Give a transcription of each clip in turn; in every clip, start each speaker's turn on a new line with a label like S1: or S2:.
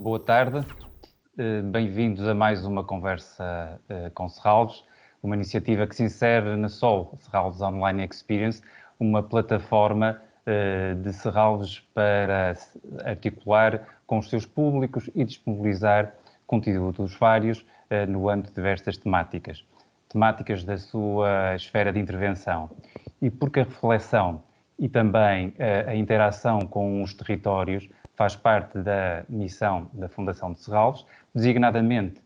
S1: Boa tarde, bem-vindos a mais uma conversa com Serralves, uma iniciativa que se insere na SOL, Serralves Online Experience, uma plataforma de Serralves para articular com os seus públicos e disponibilizar conteúdos vários no âmbito de diversas temáticas da sua esfera de intervenção. E porque a reflexão e também a interação com os territórios faz parte da missão da Fundação de Serralves, designadamente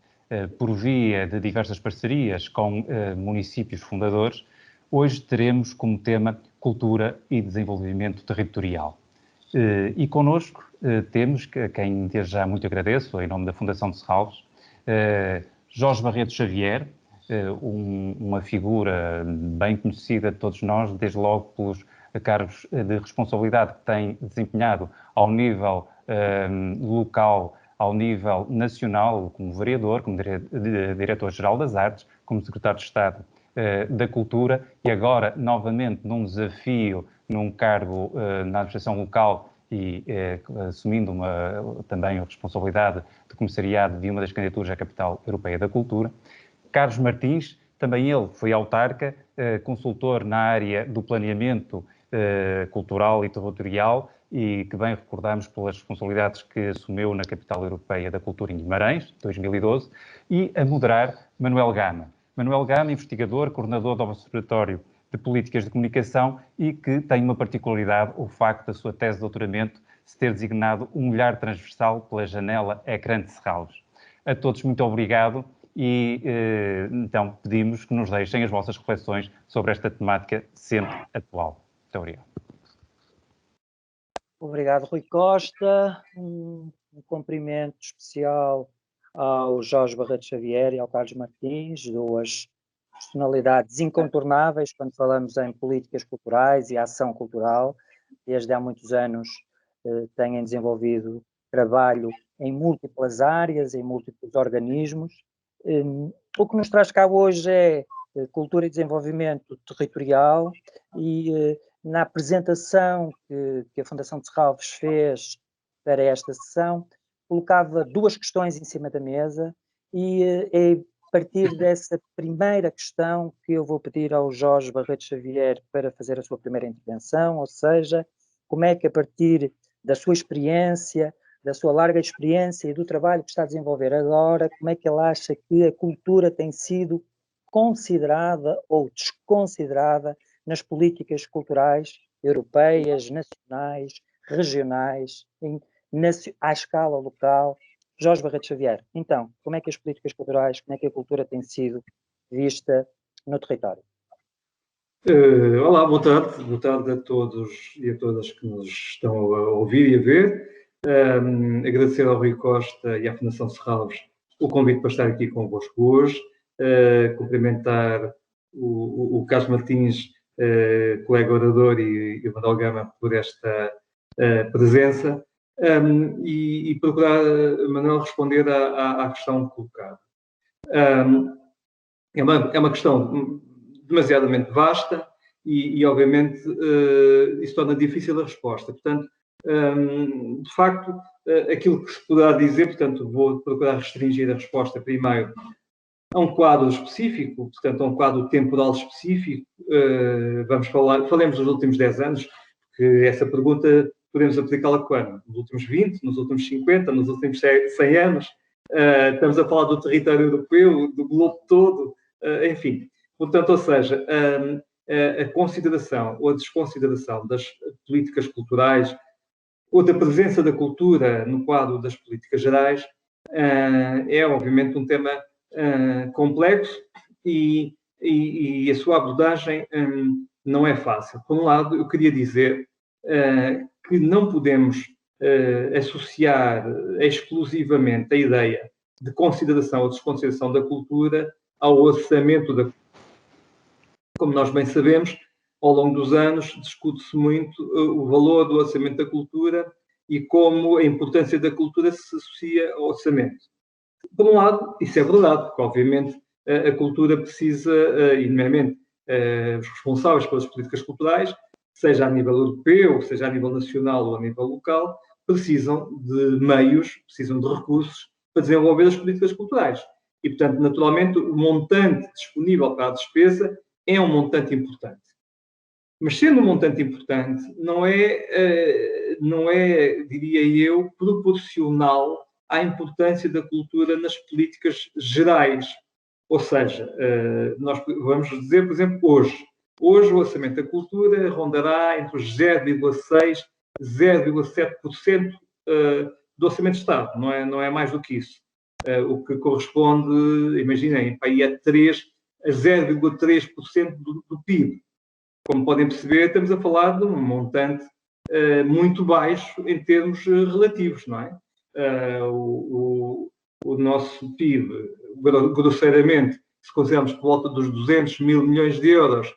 S1: por via de diversas parcerias com municípios fundadores, hoje teremos como tema Cultura e Desenvolvimento Territorial. E connosco temos, a quem desde já muito agradeço, em nome da Fundação de Serralves, Jorge Barreto Xavier, uma figura bem conhecida de todos nós, desde logo pelos cargos de responsabilidade que tem desempenhado ao nível local, ao nível nacional, como vereador, como diretor-geral das artes, como secretário de Estado da Cultura e agora, novamente, num desafio, num cargo na administração local e assumindo também a responsabilidade de comissariado de uma das candidaturas à Capital Europeia da Cultura. Carlos Martins, também ele foi autarca, consultor na área do planeamento cultural e territorial e que bem recordamos pelas responsabilidades que assumiu na Capital Europeia da Cultura em Guimarães, 2012, e a moderar Manuel Gama. Manuel Gama, investigador, coordenador do Observatório de Políticas de Comunicação e que tem uma particularidade, o facto da sua tese de doutoramento se ter designado um olhar transversal pela janela ecrã de Serralves. A todos muito obrigado. E então pedimos que nos deixem as vossas reflexões sobre esta temática sempre atual. Muito obrigado.
S2: Obrigado, Rui Costa. Um cumprimento especial ao Jorge Barreto Xavier e ao Carlos Martins, duas personalidades incontornáveis quando falamos em políticas culturais e ação cultural. Desde há muitos anos têm desenvolvido trabalho em múltiplas áreas, em múltiplos organismos. O que nos traz cá hoje é cultura e desenvolvimento territorial e na apresentação que a Fundação de Serralves fez para esta sessão, colocava duas questões em cima da mesa e é a partir dessa primeira questão que eu vou pedir ao Jorge Barreto Xavier para fazer a sua primeira intervenção, ou seja, como é que a partir da sua experiência, da sua larga experiência e do trabalho que está a desenvolver agora, como é que ele acha que a cultura tem sido considerada ou desconsiderada nas políticas culturais europeias, nacionais, regionais, à escala local. Jorge Barreto Xavier, então, como é que as políticas culturais, como é que a cultura tem sido vista no território?
S3: Olá, boa tarde a todos e a todas que nos estão a ouvir e a ver. Agradecer ao Rui Costa e à Fundação Serralves o convite para estar aqui convosco hoje, cumprimentar o Carlos Martins, colega orador, e o Manuel Gama por esta presença, e procurar, Manuel, responder à questão colocada. É uma questão demasiadamente vasta e obviamente, isso torna difícil a resposta. Portanto, de facto, aquilo que se poderá dizer, portanto, vou procurar restringir a resposta primeiro a um quadro específico, portanto, a um quadro temporal específico. Falemos dos últimos 10 anos, porque essa pergunta podemos aplicá-la quando? Nos últimos 20, nos últimos 50, nos últimos 100 anos? Estamos a falar do território europeu, do globo todo, enfim. Portanto, ou seja, a consideração ou a desconsideração das políticas culturais ou da presença da cultura no quadro das políticas gerais é, obviamente, um tema complexo e a sua abordagem não é fácil. Por um lado, eu queria dizer que não podemos associar exclusivamente a ideia de consideração ou desconsideração da cultura ao orçamento da cultura. Como nós bem sabemos, ao longo dos anos discute-se muito o valor do orçamento da cultura e como a importância da cultura se associa ao orçamento. Por um lado, isso é verdade, porque obviamente a cultura precisa, e nomeadamente os responsáveis pelas políticas culturais, seja a nível europeu, seja a nível nacional ou a nível local, precisam de meios, precisam de recursos para desenvolver as políticas culturais. E, portanto, naturalmente, o montante disponível para a despesa é um montante importante. Mas, sendo um montante importante, não é, diria eu, proporcional à importância da cultura nas políticas gerais. Ou seja, nós vamos dizer, por exemplo, hoje o orçamento da cultura rondará entre os 0,6% e 0,7% do orçamento de Estado, não é mais do que isso. O que corresponde, imaginem, a 0,3% do PIB. Como podem perceber, estamos a falar de um montante muito baixo em termos relativos, não é? O nosso PIB, grosseiramente, se considerarmos por volta dos 200 mil milhões de euros,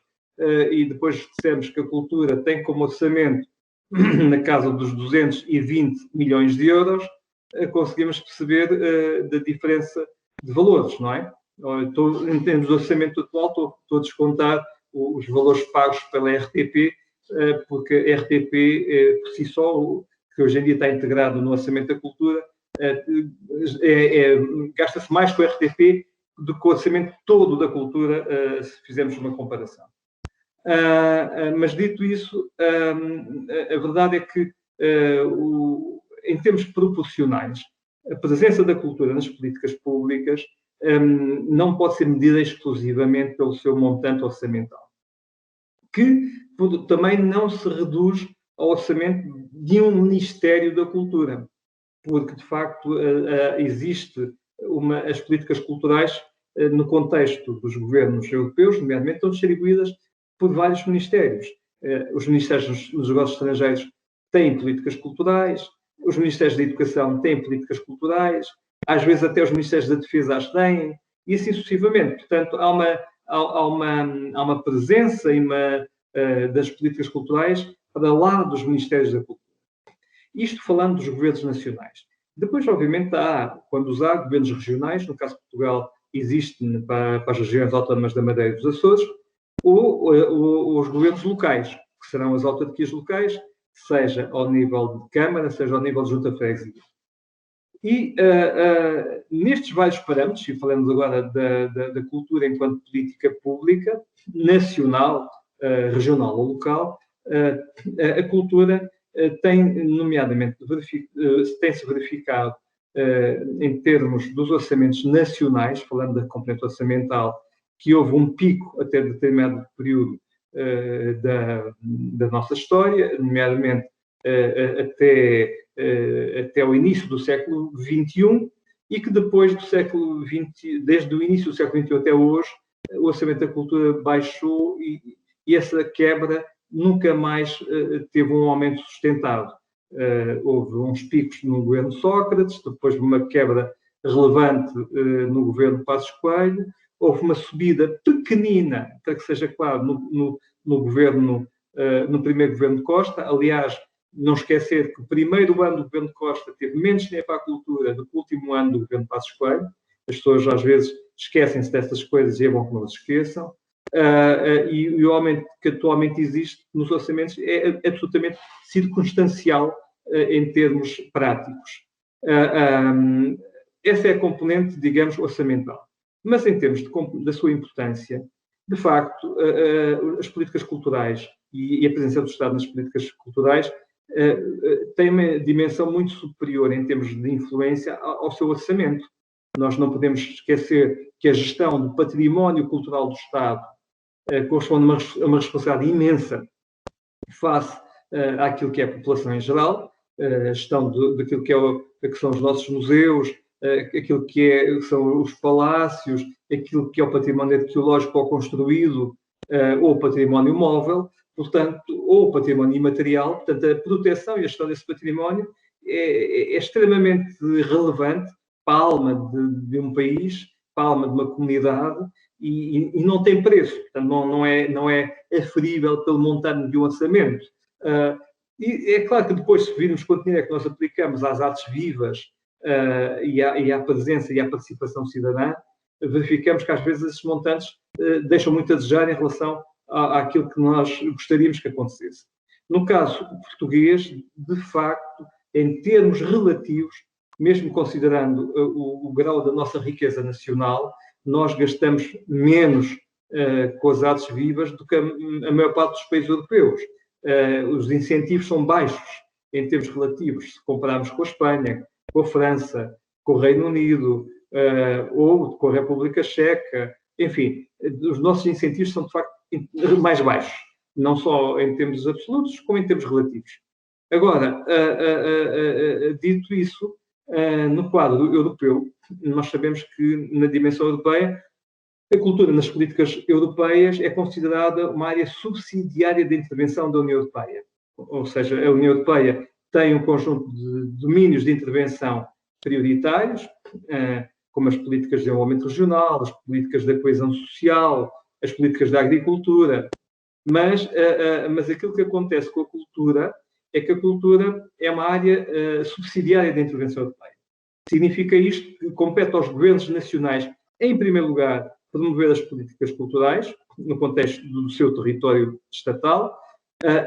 S3: e depois dissemos que a cultura tem como orçamento na casa dos 220 milhões de euros, conseguimos perceber da diferença de valores, não é? Em termos de orçamento atual, estou a descontar os valores pagos pela RTP, porque a RTP, por si só, que hoje em dia está integrado no orçamento da cultura, gasta-se mais com a RTP do que o orçamento todo da cultura, se fizermos uma comparação. Mas dito isso, a verdade é que, em termos proporcionais, a presença da cultura nas políticas públicas não pode ser medida exclusivamente pelo seu montante orçamental, que também não se reduz ao orçamento de um Ministério da Cultura, porque, de facto, existe as políticas culturais, no contexto dos governos europeus, nomeadamente, estão distribuídas por vários ministérios. Os ministérios dos negócios estrangeiros têm políticas culturais, os ministérios da educação têm políticas culturais, às vezes até os ministérios da defesa as têm, e assim sucessivamente. Portanto, há uma presença das políticas culturais para lá dos ministérios da cultura. Isto falando dos governos nacionais. Depois, obviamente, quando há governos regionais, no caso de Portugal, existe para as regiões autónomas da Madeira e dos Açores, ou os governos locais, que serão as autarquias locais, seja ao nível de Câmara, seja ao nível de Junta de Freguesia. E nestes vários parâmetros, e falamos agora da cultura enquanto política pública, nacional, regional ou local, a cultura tem, nomeadamente, tem-se verificado em termos dos orçamentos nacionais, falando da componente orçamental, que houve um pico até determinado período da nossa história, nomeadamente até o início do século XXI, e que depois do século XX, desde o início do século XXI até hoje, o orçamento da cultura baixou e essa quebra nunca mais teve um aumento sustentado. Houve uns picos no governo Sócrates, depois uma quebra relevante no governo Passos Coelho, houve uma subida pequenina, para que seja claro, no primeiro governo de Costa. Aliás, não esquecer que o primeiro ano do governo de Costa teve menos dinheiro para a cultura do que o último ano do governo de Passos Coelho. As pessoas às vezes esquecem-se dessas coisas e é bom que não as esqueçam. E o aumento que atualmente existe nos orçamentos é absolutamente circunstancial em termos práticos. Essa é a componente, digamos, orçamental. Mas em termos da sua importância, de facto, as políticas culturais e a presença do Estado nas políticas culturais têm uma dimensão muito superior em termos de influência ao seu orçamento. Nós não podemos esquecer que a gestão do património cultural do Estado corresponde a uma responsabilidade imensa face àquilo que é a população em geral, a gestão daquilo que são os nossos museus, aquilo que são os palácios, aquilo que é o património arqueológico ou construído, ou o património móvel, portanto, ou o património imaterial. Portanto, a proteção e a gestão desse património é extremamente relevante para a alma de um país, para a alma de uma comunidade, e não tem preço. Portanto, não é aferível pelo montante de um orçamento. E é claro que depois, se virmos quanto dinheiro é que nós aplicamos às artes vivas e à presença e à participação cidadã, verificamos que às vezes esses montantes deixam muito a desejar em relação àquilo que nós gostaríamos que acontecesse. No caso português, de facto, em termos relativos, mesmo considerando o grau da nossa riqueza nacional, nós gastamos menos com as artes vivas do que a maior parte dos países europeus. Os incentivos são baixos em termos relativos, se compararmos com a Espanha, com a França, com o Reino Unido, ou com a República Checa. Enfim, os nossos incentivos são, de facto, mais baixos, não só em termos absolutos, como em termos relativos. Agora, dito isso, no quadro europeu, nós sabemos que, na dimensão europeia, a cultura nas políticas europeias é considerada uma área subsidiária de intervenção da União Europeia. Ou seja, a União Europeia tem um conjunto de domínios de intervenção prioritários, como as políticas de desenvolvimento regional, as políticas da coesão social, as políticas da agricultura, mas aquilo que acontece com a cultura é que a cultura é uma área subsidiária da intervenção europeia. Significa isto que compete aos governos nacionais, em primeiro lugar, promover as políticas culturais, no contexto do seu território estatal,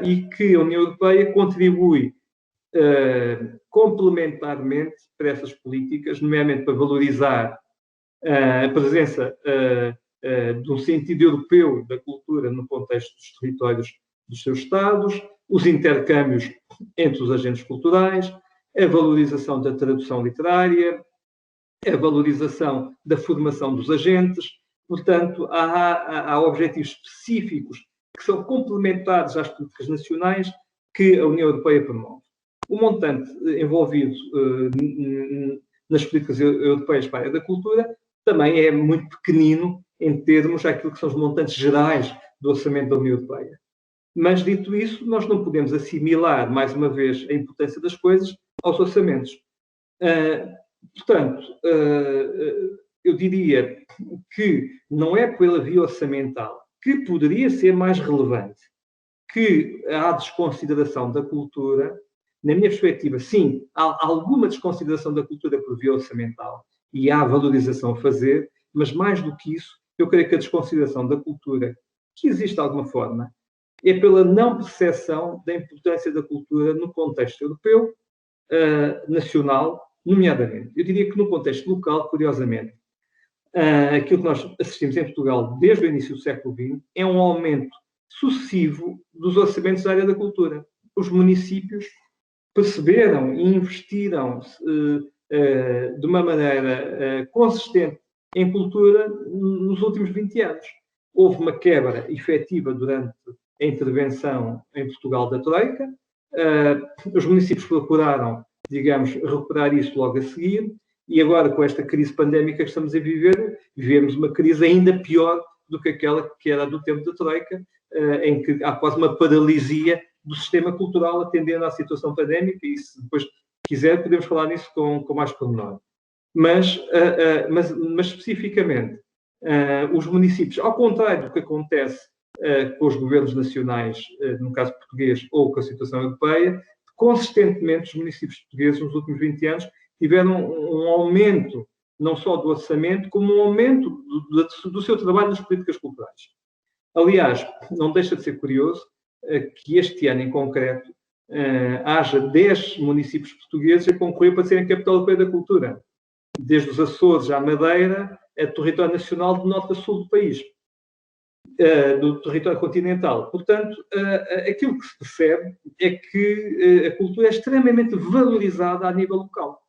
S3: e que a União Europeia contribui complementarmente para essas políticas, nomeadamente para valorizar a presença de um sentido europeu da cultura no contexto dos territórios dos seus Estados, os intercâmbios entre os agentes culturais, a valorização da tradução literária, a valorização da formação dos agentes. Portanto, há objetivos específicos que são complementares às políticas nacionais que a União Europeia promove. O montante envolvido nas políticas europeias para a área da cultura também é muito pequenino em termos daquilo que são os montantes gerais do orçamento da União Europeia. Mas, dito isso, nós não podemos assimilar, mais uma vez, a importância das coisas aos orçamentos. Portanto, eu diria que não é pela via orçamental que poderia ser mais relevante que há desconsideração da cultura. Na minha perspectiva, sim, há alguma desconsideração da cultura por via orçamental e há valorização a fazer, mas mais do que isso, eu creio que a desconsideração da cultura, que existe de alguma forma, é pela não percepção da importância da cultura no contexto europeu, nacional, nomeadamente. Eu diria que no contexto local, curiosamente, aquilo que nós assistimos em Portugal desde o início do século XX é um aumento sucessivo dos orçamentos da área da cultura. Os municípios perceberam e investiram de uma maneira consistente em cultura nos últimos 20 anos. Houve uma quebra efetiva durante a intervenção em Portugal da Troika. Os municípios procuraram, digamos, recuperar isso logo a seguir. E agora, com esta crise pandémica que estamos a viver, vivemos uma crise ainda pior do que aquela que era do tempo da Troika, em que há quase uma paralisia do sistema cultural atendendo à situação pandémica, e se depois quiser podemos falar nisso com mais pormenor. Mas especificamente, os municípios, ao contrário do que acontece com os governos nacionais, no caso português, ou com a situação europeia, consistentemente os municípios portugueses nos últimos 20 anos tiveram um aumento, não só do orçamento, como um aumento do seu trabalho nas políticas culturais. Aliás, não deixa de ser curioso que este ano em concreto haja 10 municípios portugueses a concorrer para serem capital europeia da cultura, desde os Açores à Madeira, a território nacional de norte a sul do país, do território continental. Portanto, aquilo que se percebe é que a cultura é extremamente valorizada a nível local.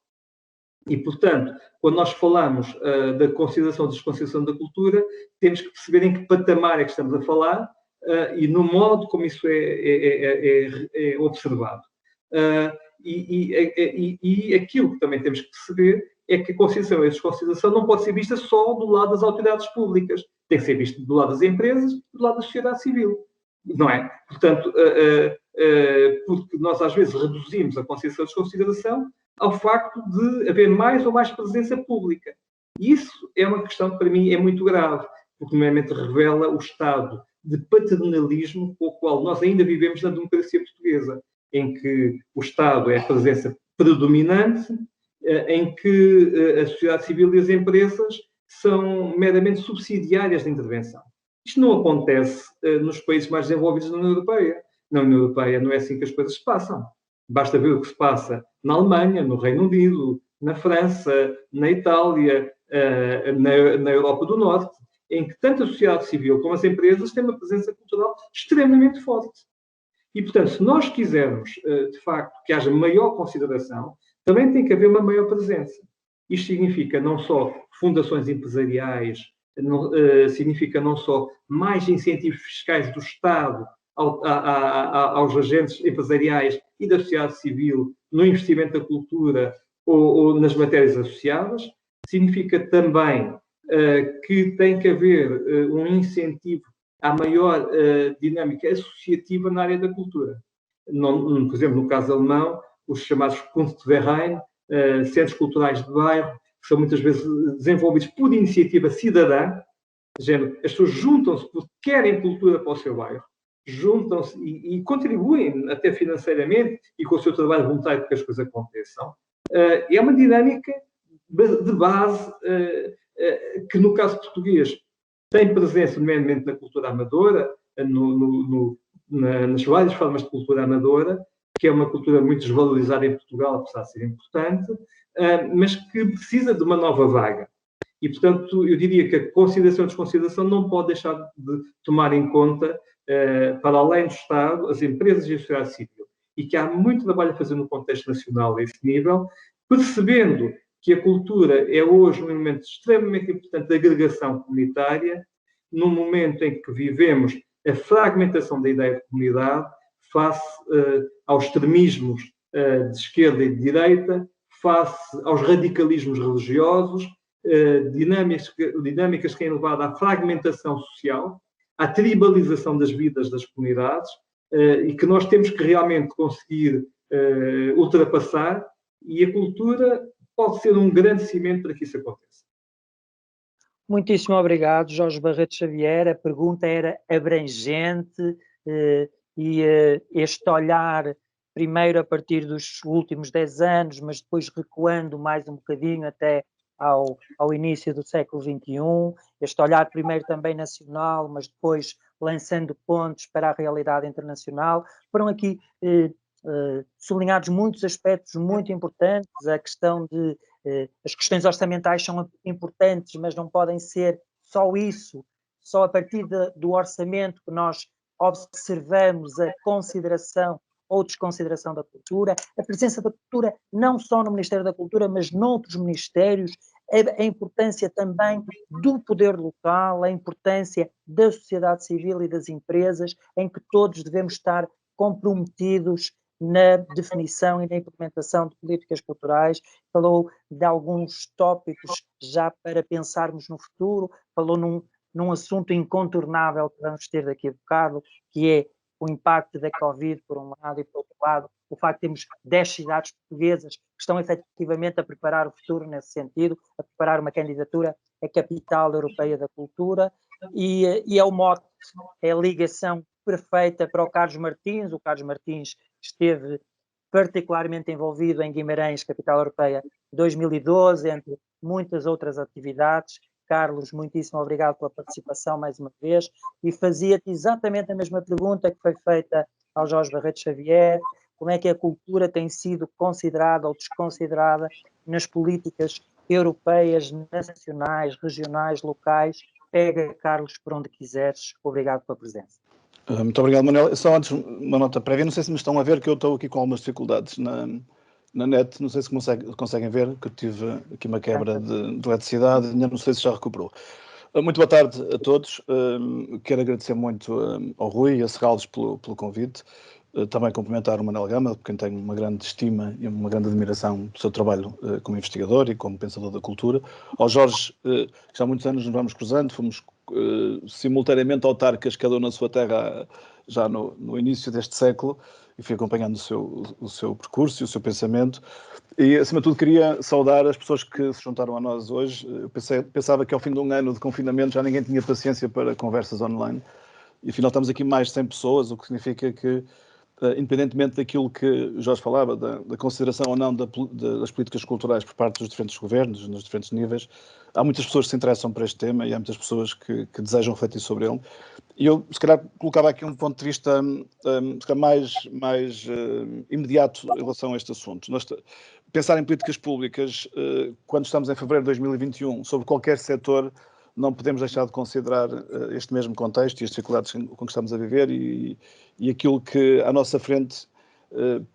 S3: E, portanto, quando nós falamos da consideração ou desconsideração da cultura, temos que perceber em que patamar é que estamos a falar e no modo como isso é observado. E aquilo que também temos que perceber é que a consideração e a desconsideração não pode ser vista só do lado das autoridades públicas. Tem que ser vista do lado das empresas e do lado da sociedade civil. Não é? Portanto, porque nós às vezes reduzimos a consideração e a desconsideração ao facto de haver mais ou mais presença pública. E isso é uma questão que para mim é muito grave, porque normalmente revela o estado de paternalismo com o qual nós ainda vivemos na democracia portuguesa, em que o Estado é a presença predominante, em que a sociedade civil e as empresas são meramente subsidiárias da intervenção. Isto não acontece nos países mais desenvolvidos da União Europeia. Na União Europeia não é assim que as coisas se passam. Basta ver o que se passa na Alemanha, no Reino Unido, na França, na Itália, na Europa do Norte, em que tanto a sociedade civil como as empresas têm uma presença cultural extremamente forte. E, portanto, se nós quisermos, de facto, que haja maior consideração, também tem que haver uma maior presença. Isto significa não só fundações empresariais, significa não só mais incentivos fiscais do Estado aos agentes empresariais e da sociedade civil no investimento da cultura ou nas matérias associadas, significa também que tem que haver um incentivo à maior dinâmica associativa na área da cultura. Por exemplo, no caso alemão, os chamados Kunstvereine, centros culturais de bairro, que são muitas vezes desenvolvidos por iniciativa cidadã, as pessoas juntam-se porque querem cultura para o seu bairro, juntam-se e contribuem até financeiramente e com o seu trabalho voluntário para que as coisas aconteçam. É uma dinâmica de base que, no caso português, tem presença, nomeadamente, na cultura amadora, nas várias formas de cultura amadora, que é uma cultura muito desvalorizada em Portugal, apesar de ser importante, mas que precisa de uma nova vaga. E, portanto, eu diria que a consideração e desconsideração não pode deixar de tomar em conta, para além do Estado, as empresas e a sociedade civil. E que há muito trabalho a fazer no contexto nacional a esse nível, percebendo que a cultura é hoje um elemento extremamente importante de agregação comunitária, num momento em que vivemos a fragmentação da ideia de comunidade face aos extremismos de esquerda e de direita, face aos radicalismos religiosos, dinâmicas que têm levado à fragmentação social, à tribalização das vidas das comunidades, e que nós temos que realmente conseguir ultrapassar, e a cultura pode ser um grande cimento para que isso aconteça.
S2: Muitíssimo obrigado, Jorge Barreto Xavier. A pergunta era abrangente e este olhar, primeiro a partir dos últimos 10 anos, mas depois recuando mais um bocadinho até ao início do século XXI, este olhar primeiro também nacional, mas depois lançando pontos para a realidade internacional. Foram aqui sublinhados muitos aspectos muito importantes, a questão de as questões orçamentais são importantes, mas não podem ser só isso, só a partir do orçamento que nós observamos a consideração ou desconsideração da cultura, a presença da cultura não só no Ministério da Cultura, mas noutros ministérios, a importância também do poder local, a importância da sociedade civil e das empresas, em que todos devemos estar comprometidos na definição e na implementação de políticas culturais. Falou de alguns tópicos já para pensarmos no futuro, falou num assunto incontornável que vamos ter daqui a bocado, que é o impacto da Covid, por um lado, e por outro lado, o facto de termos 10 cidades portuguesas que estão efetivamente a preparar o futuro nesse sentido, a preparar uma candidatura à capital europeia da cultura, e é o mote, é a ligação perfeita para o Carlos Martins. O Carlos Martins esteve particularmente envolvido em Guimarães, capital europeia, 2012, entre muitas outras atividades. Carlos, muitíssimo obrigado pela participação mais uma vez, e fazia-te exatamente a mesma pergunta que foi feita ao Jorge Barreto Xavier: como é que a cultura tem sido considerada ou desconsiderada nas políticas europeias, nacionais, regionais, locais? Pega, Carlos, por onde quiseres. Obrigado pela presença.
S4: Muito obrigado, Manuel. Só antes, uma nota prévia. Não sei se me estão a ver, que eu estou aqui com algumas dificuldades na net. Não sei se conseguem ver, que eu tive aqui uma quebra de eletricidade. Ainda não sei se já recuperou. Muito boa tarde a todos. Quero agradecer muito ao Rui e a Serralves pelo convite. Também cumprimentar o Manuel Gama, por quem tenho uma grande estima e uma grande admiração do seu trabalho como investigador e como pensador da cultura. Ao Jorge, que já há muitos anos nos vamos cruzando, fomos simultaneamente autarcas, cada um na sua terra, já no início deste século, e fui acompanhando o seu percurso e o seu pensamento. E, acima de tudo, queria saudar as pessoas que se juntaram a nós hoje. Eu pensava que ao fim de um ano de confinamento já ninguém tinha paciência para conversas online, e afinal estamos aqui mais de 100 pessoas, o que significa que, independentemente daquilo que o Jorge falava, da consideração ou não das políticas culturais por parte dos diferentes governos, nos diferentes níveis, há muitas pessoas que se interessam por este tema e há muitas pessoas que desejam refletir sobre ele. E eu, se calhar, colocava aqui um ponto de vista se calhar mais imediato em relação a este assunto. Pensar em políticas públicas, quando estamos em fevereiro de 2021, sobre qualquer setor, não podemos deixar de considerar este mesmo contexto e as dificuldades com que estamos a viver e aquilo que à nossa frente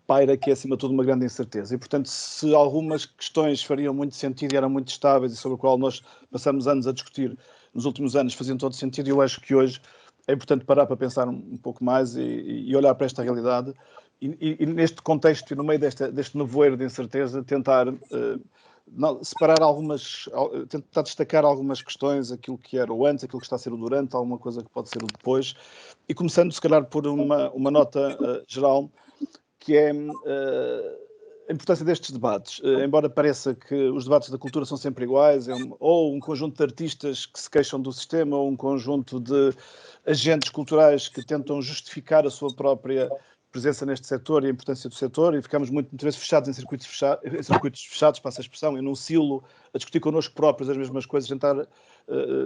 S4: paira que é, acima de tudo, uma grande incerteza. E, portanto, se algumas questões fariam muito sentido e eram muito estáveis e sobre o qual nós passamos anos a discutir nos últimos anos faziam todo sentido, eu acho que hoje é importante parar para pensar um pouco mais e olhar para esta realidade e neste contexto e no meio deste nevoeiro de incerteza tentar separar tentar destacar algumas questões, aquilo que era o antes, aquilo que está a ser o durante, alguma coisa que pode ser o depois, e começando se calhar por uma nota geral, que é a importância destes debates. Embora pareça que os debates da cultura são sempre iguais, ou um conjunto de artistas que se queixam do sistema, ou um conjunto de agentes culturais que tentam justificar a sua própria presença neste setor e a importância do setor, e ficamos muitas vezes fechados em circuitos fechados, passa a expressão, e num silo, a discutir connosco próprios as mesmas coisas, tentar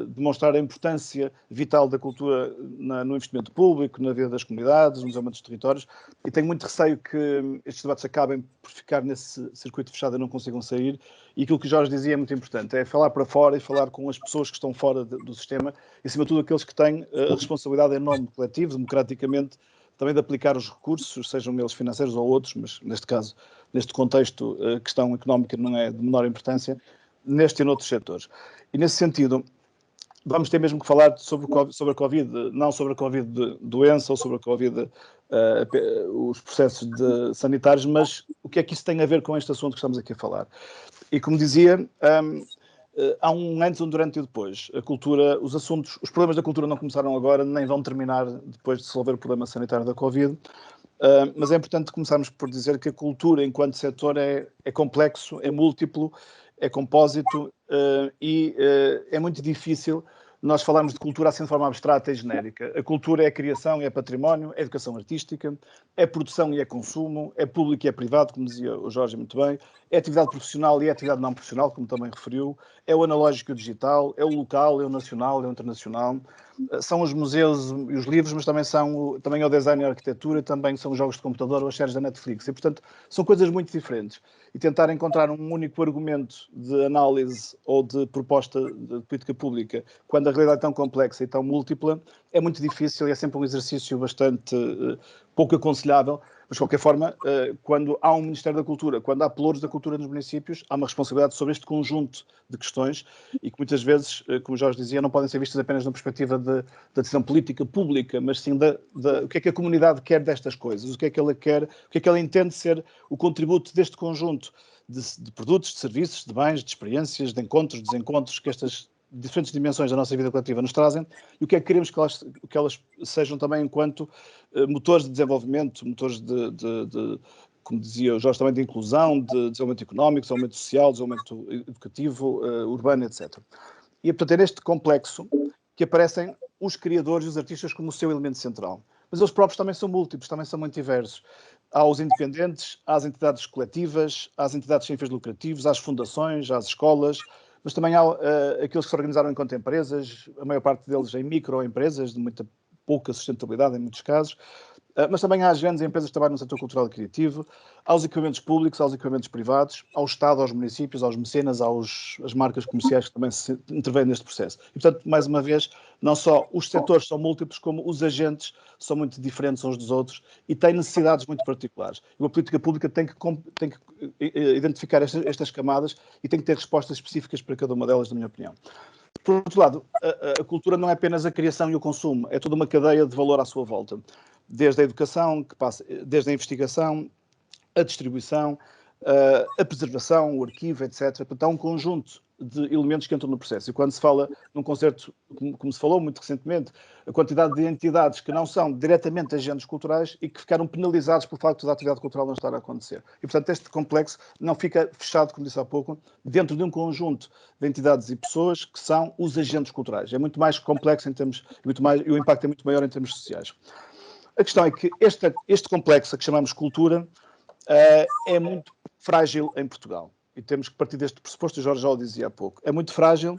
S4: demonstrar a importância vital da cultura no investimento público, na vida das comunidades, no desenvolvimento dos territórios, e tenho muito receio que estes debates acabem por ficar nesse circuito fechado e não consigam sair, e aquilo que o Jorge dizia é muito importante, é falar para fora e falar com as pessoas que estão fora do sistema, e acima de tudo aqueles que têm a responsabilidade em nome coletivo, democraticamente, também de aplicar os recursos, sejam eles financeiros ou outros, mas neste caso, neste contexto, a questão económica não é de menor importância, neste e noutros setores. E nesse sentido, vamos ter mesmo que falar sobre a Covid, não sobre a Covid doença ou sobre a Covid, os processos sanitários, mas o que é que isso tem a ver com este assunto que estamos aqui a falar. E como dizia, há um antes, um durante e depois. A cultura, os problemas da cultura não começaram agora, nem vão terminar depois de resolver o problema sanitário da Covid, mas é importante começarmos por dizer que a cultura, enquanto setor, é complexo, é múltiplo, é compósito e é muito difícil nós falarmos de cultura assim de forma abstrata e genérica. A cultura é criação e é património, é educação artística, é produção e é consumo, é público e é privado, como dizia o Jorge muito bem, é atividade profissional e é atividade não profissional, como também referiu, é o analógico e o digital, é o local, é o nacional, é o internacional, são os museus e os livros, mas também é o design e a arquitetura, também são os jogos de computador ou as séries da Netflix. E, portanto, são coisas muito diferentes. E tentar encontrar um único argumento de análise ou de proposta de política pública, quando a realidade é tão complexa e tão múltipla, é muito difícil e é sempre um exercício bastante pouco aconselhável. Mas, de qualquer forma, quando há um Ministério da Cultura, quando há pelouros da cultura nos municípios, há uma responsabilidade sobre este conjunto de questões e que muitas vezes, como o Jorge dizia, não podem ser vistas apenas na perspectiva da decisão política pública, mas sim o que é que a comunidade quer destas coisas, o que é que ela quer, o que é que ela entende ser o contributo deste conjunto de produtos, de serviços, de bens, de experiências, de encontros, desencontros, que estas diferentes dimensões da nossa vida coletiva nos trazem e o que é que queremos que elas sejam também enquanto motores de desenvolvimento, motores como dizia o Jorge, também de inclusão, de desenvolvimento económico, desenvolvimento social, desenvolvimento educativo, urbano, etc. E é, portanto, é neste complexo que aparecem os criadores e os artistas como o seu elemento central. Mas eles próprios também são múltiplos, também são muito diversos. Há os independentes, há as entidades coletivas, há as entidades sem fins lucrativos, há as fundações, há as escolas, mas também há aqueles que se organizaram enquanto empresas, a maior parte deles em microempresas, de muita pouca sustentabilidade em muitos casos, mas também há as grandes empresas que trabalham no setor cultural e criativo, há os equipamentos públicos, há os equipamentos privados, ao Estado, aos municípios, aos mecenas, às marcas comerciais que também se intervêm neste processo. E, portanto, mais uma vez, não só os setores são múltiplos, como os agentes são muito diferentes uns dos outros e têm necessidades muito particulares. E uma política pública tem que identificar estas camadas e tem que ter respostas específicas para cada uma delas, na minha opinião. Por outro lado, a cultura não é apenas a criação e o consumo, é toda uma cadeia de valor à sua volta. Desde a educação, desde a investigação, a distribuição, a preservação, o arquivo, etc. Portanto, há um conjunto de elementos que entram no processo. E quando se fala num concerto, como se falou muito recentemente, a quantidade de entidades que não são diretamente agentes culturais e que ficaram penalizados pelo facto da atividade cultural não estar a acontecer. E, portanto, este complexo não fica fechado, como disse há pouco, dentro de um conjunto de entidades e pessoas que são os agentes culturais. É muito mais complexo em termos, e o impacto é muito maior em termos sociais. A questão é que este complexo, que chamamos cultura, é muito frágil em Portugal. E temos que partir deste pressuposto, o Jorge já o dizia há pouco. É muito frágil,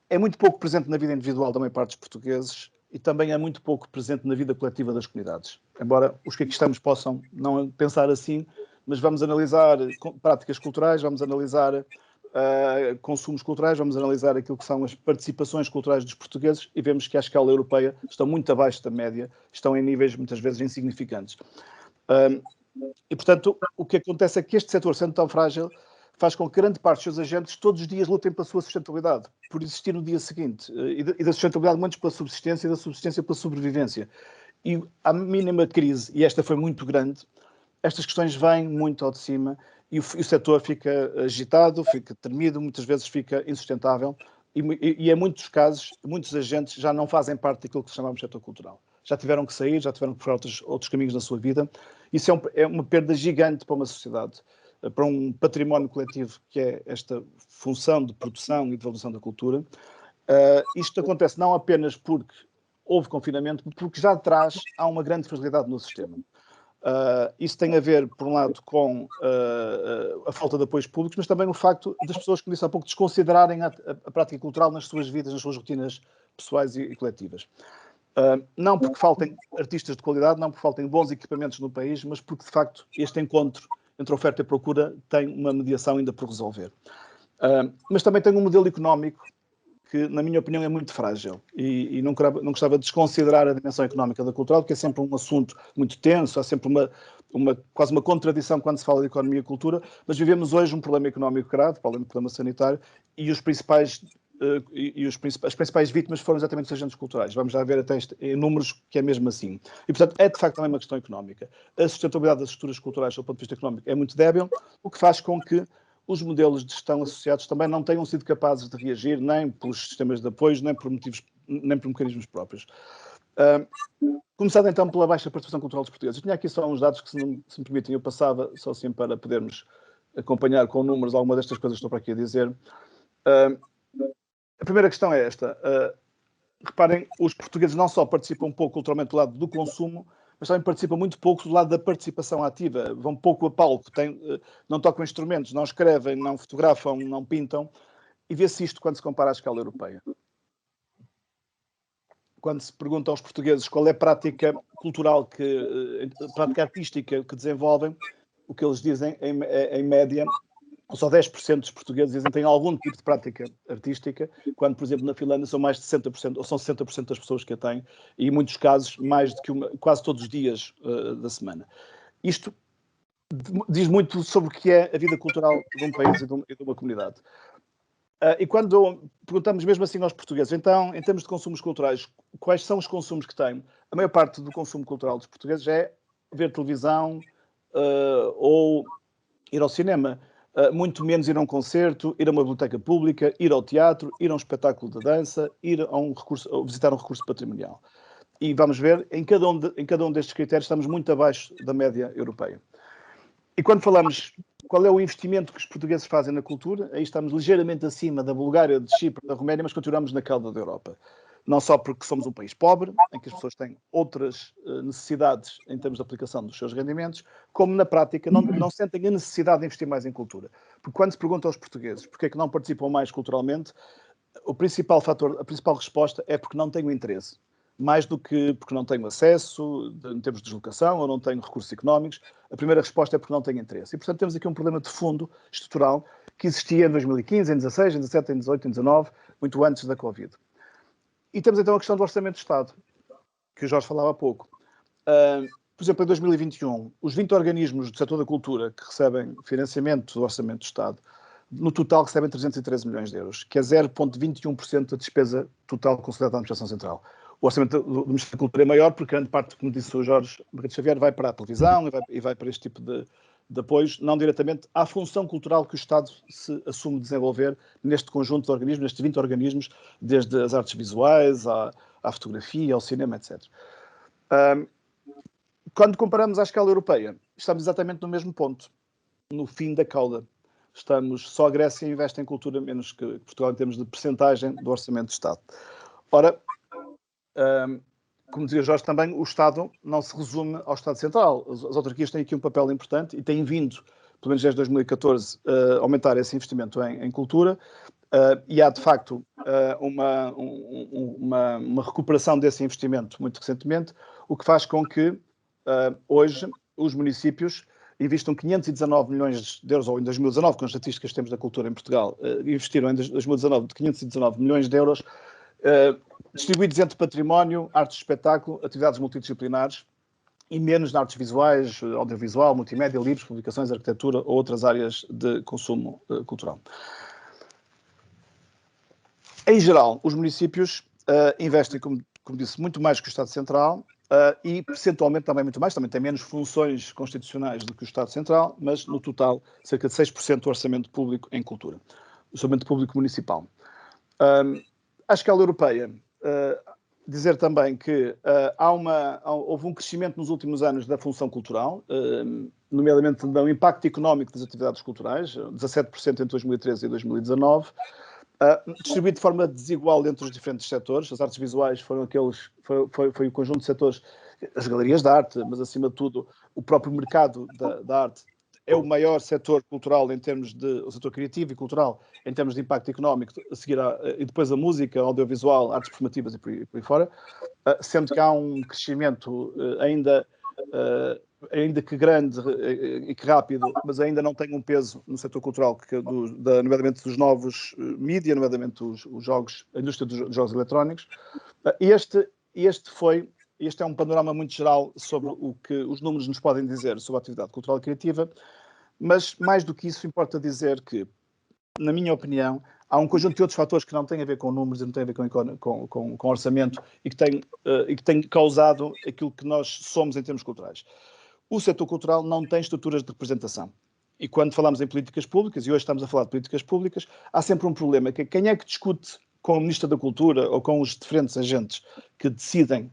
S4: é muito pouco presente na vida individual da maior parte dos portugueses e também é muito pouco presente na vida coletiva das comunidades. Embora os que aqui estamos possam não pensar assim, mas vamos analisar práticas culturais, vamos analisar consumos culturais, vamos analisar aquilo que são as participações culturais dos portugueses e vemos que à escala europeia estão muito abaixo da média, estão em níveis muitas vezes insignificantes. E, portanto, o que acontece é que este setor, sendo tão frágil, faz com que grande parte dos seus agentes todos os dias lutem pela sua sustentabilidade, por existir no dia seguinte, e da sustentabilidade muitos pela subsistência e da subsistência pela sobrevivência. E à mínima crise, e esta foi muito grande, estas questões vêm muito ao de cima e o setor fica agitado, fica tremido, muitas vezes fica insustentável e em muitos casos, muitos agentes já não fazem parte daquilo que chamamos de setor cultural. Já tiveram que sair, já tiveram que procurar outros caminhos na sua vida. Isso é uma perda gigante para uma sociedade, para um património coletivo que é esta função de produção e de valorização da cultura. Isto acontece não apenas porque houve confinamento, porque já atrás há uma grande fragilidade no sistema. Isso tem a ver, por um lado, com a falta de apoios públicos, mas também o facto das pessoas, como disse há pouco, desconsiderarem a prática cultural nas suas vidas, nas suas rotinas pessoais e coletivas. Não porque faltem artistas de qualidade, não porque faltem bons equipamentos no país, mas porque, de facto, este encontro entre oferta e procura tem uma mediação ainda por resolver. Mas também tem um modelo económico que, na minha opinião, é muito frágil e não gostava de desconsiderar a dimensão económica da cultural, porque é sempre um assunto muito tenso, há sempre quase uma contradição quando se fala de economia e cultura, mas vivemos hoje um problema económico grave, para além do problema sanitário, e as principais vítimas foram exatamente os agentes culturais. Vamos já ver até em números que é mesmo assim. E, portanto, é de facto também uma questão económica. A sustentabilidade das estruturas culturais, do ponto de vista económico, é muito débil, o que faz com que os modelos de gestão associados também não tenham sido capazes de reagir nem pelos sistemas de apoio, nem por mecanismos próprios. Começando então pela baixa participação cultural dos portugueses. Eu tinha aqui só uns dados que, se me permitem, eu passava só assim para podermos acompanhar com números alguma destas coisas que estou para aqui a dizer. A primeira questão é esta. Reparem, os portugueses não só participam pouco culturalmente do lado do consumo, mas também participam muito pouco do lado da participação ativa. Vão pouco a palco, não tocam instrumentos, não escrevem, não fotografam, não pintam. E vê-se isto quando se compara à escala europeia. Quando se pergunta aos portugueses qual é a prática cultural, prática artística que desenvolvem, o que eles dizem, em média, só 10% dos portugueses dizem que têm algum tipo de prática artística, quando, por exemplo, na Finlândia são mais de 60%, ou são 60% das pessoas que a têm, e em muitos casos, mais do que quase todos os dias da semana. Isto diz muito sobre o que é a vida cultural de um país e de uma comunidade. E quando perguntamos mesmo assim aos portugueses, então, em termos de consumos culturais, quais são os consumos que têm? A maior parte do consumo cultural dos portugueses é ver televisão ou ir ao cinema. Muito menos ir a um concerto, ir a uma biblioteca pública, ir ao teatro, ir a um espetáculo de dança, ir a visitar um recurso patrimonial. E vamos ver, em cada um destes critérios estamos muito abaixo da média europeia. E quando falamos qual é o investimento que os portugueses fazem na cultura, aí estamos ligeiramente acima da Bulgária, de Chipre, da Roménia, mas continuamos na cauda da Europa. Não só porque somos um país pobre, em que as pessoas têm outras necessidades em termos de aplicação dos seus rendimentos, como na prática não sentem a necessidade de investir mais em cultura. Porque quando se pergunta aos portugueses porque é que não participam mais culturalmente, o principal fator, a principal resposta é porque não têm o interesse. Mais do que porque não tenho acesso, em termos de deslocação, ou não tenho recursos económicos, a primeira resposta é porque não tenho interesse. E, portanto, temos aqui um problema de fundo estrutural que existia em 2015, em 16, em 17, em 18, em 19, muito antes da Covid. E temos então a questão do Orçamento de Estado, que o Jorge falava há pouco. Por exemplo, em 2021, os 20 organismos do setor da cultura que recebem financiamento do Orçamento de Estado, no total recebem 313 milhões de euros, que é 0,21% da despesa total considerada da Administração Central. O orçamento do Ministério da Cultura é maior porque grande parte, como disse o Jorge Margarida Xavier, vai para a televisão e vai para este tipo de apoios, não diretamente à função cultural que o Estado se assume desenvolver neste conjunto de organismos, nestes 20 organismos, desde as artes visuais, à fotografia, ao cinema, etc. Quando comparamos à escala europeia, estamos exatamente no mesmo ponto, no fim da cauda. Só a Grécia investe em cultura menos que Portugal em termos de percentagem do orçamento de Estado. Ora, como dizia Jorge também, o Estado não se resume ao Estado Central. As autarquias têm aqui um papel importante e têm vindo, pelo menos desde 2014, a aumentar esse investimento em cultura. E há, de facto, uma recuperação desse investimento muito recentemente, o que faz com que hoje os municípios investam 519 milhões de euros, ou em 2019, com as estatísticas que temos da cultura em Portugal, investiram em 2019 de 519 milhões de euros, distribuídos entre património, artes de espetáculo, atividades multidisciplinares, e menos na artes visuais, audiovisual, multimédia, livros, publicações, arquitetura ou outras áreas de consumo cultural. Em geral, os municípios investem, como disse, muito mais que o Estado Central e percentualmente também muito mais, também tem menos funções constitucionais do que o Estado Central, mas no total cerca de 6% do orçamento público em cultura, o orçamento público municipal. À escala europeia, dizer também que houve um crescimento nos últimos anos da função cultural, nomeadamente do impacto económico das atividades culturais, 17% entre 2013 e 2019, distribuído de forma desigual entre os diferentes setores. As artes visuais foi o conjunto de setores, as galerias de arte, mas acima de tudo o próprio mercado da arte é o maior setor cultural em termos de, o setor criativo e cultural em termos de impacto económico, e depois a música, audiovisual, artes performativas e por aí fora, sendo que há um crescimento ainda que grande e que rápido, mas ainda não tem um peso no setor cultural, nomeadamente dos novos mídia, nomeadamente os jogos, a indústria dos jogos eletrónicos. Este é um panorama muito geral sobre o que os números nos podem dizer sobre a atividade cultural e criativa, mas mais do que isso importa dizer que, na minha opinião, há um conjunto de outros fatores que não têm a ver com números e não têm a ver com orçamento e que têm causado aquilo que nós somos em termos culturais. O setor cultural não tem estruturas de representação. E quando falamos em políticas públicas, e hoje estamos a falar de políticas públicas, há sempre um problema, que quem é que discute com o Ministro da Cultura ou com os diferentes agentes que decidem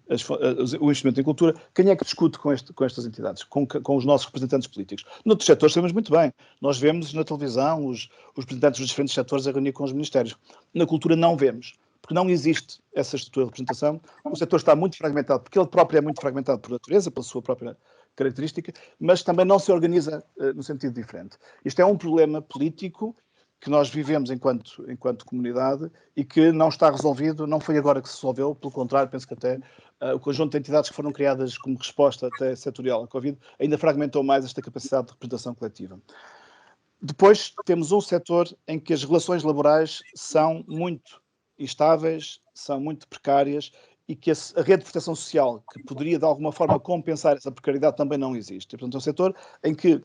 S4: o investimento em cultura, quem é que discute com estas entidades, com os nossos representantes políticos? Noutros setores sabemos muito bem. Nós vemos na televisão os representantes dos diferentes setores a reunir com os ministérios. Na cultura não vemos, porque não existe essa estrutura de representação. O setor está muito fragmentado, porque ele próprio é muito fragmentado por natureza, pela sua própria característica, mas também não se organiza no sentido diferente. Isto é um problema político que nós vivemos enquanto comunidade e que não está resolvido, não foi agora que se resolveu, pelo contrário, penso que até o conjunto de entidades que foram criadas como resposta até setorial à Covid ainda fragmentou mais esta capacidade de representação coletiva. Depois temos um setor em que as relações laborais são muito instáveis, são muito precárias e que a rede de proteção social, que poderia de alguma forma compensar essa precariedade, também não existe. E, portanto, é um setor em que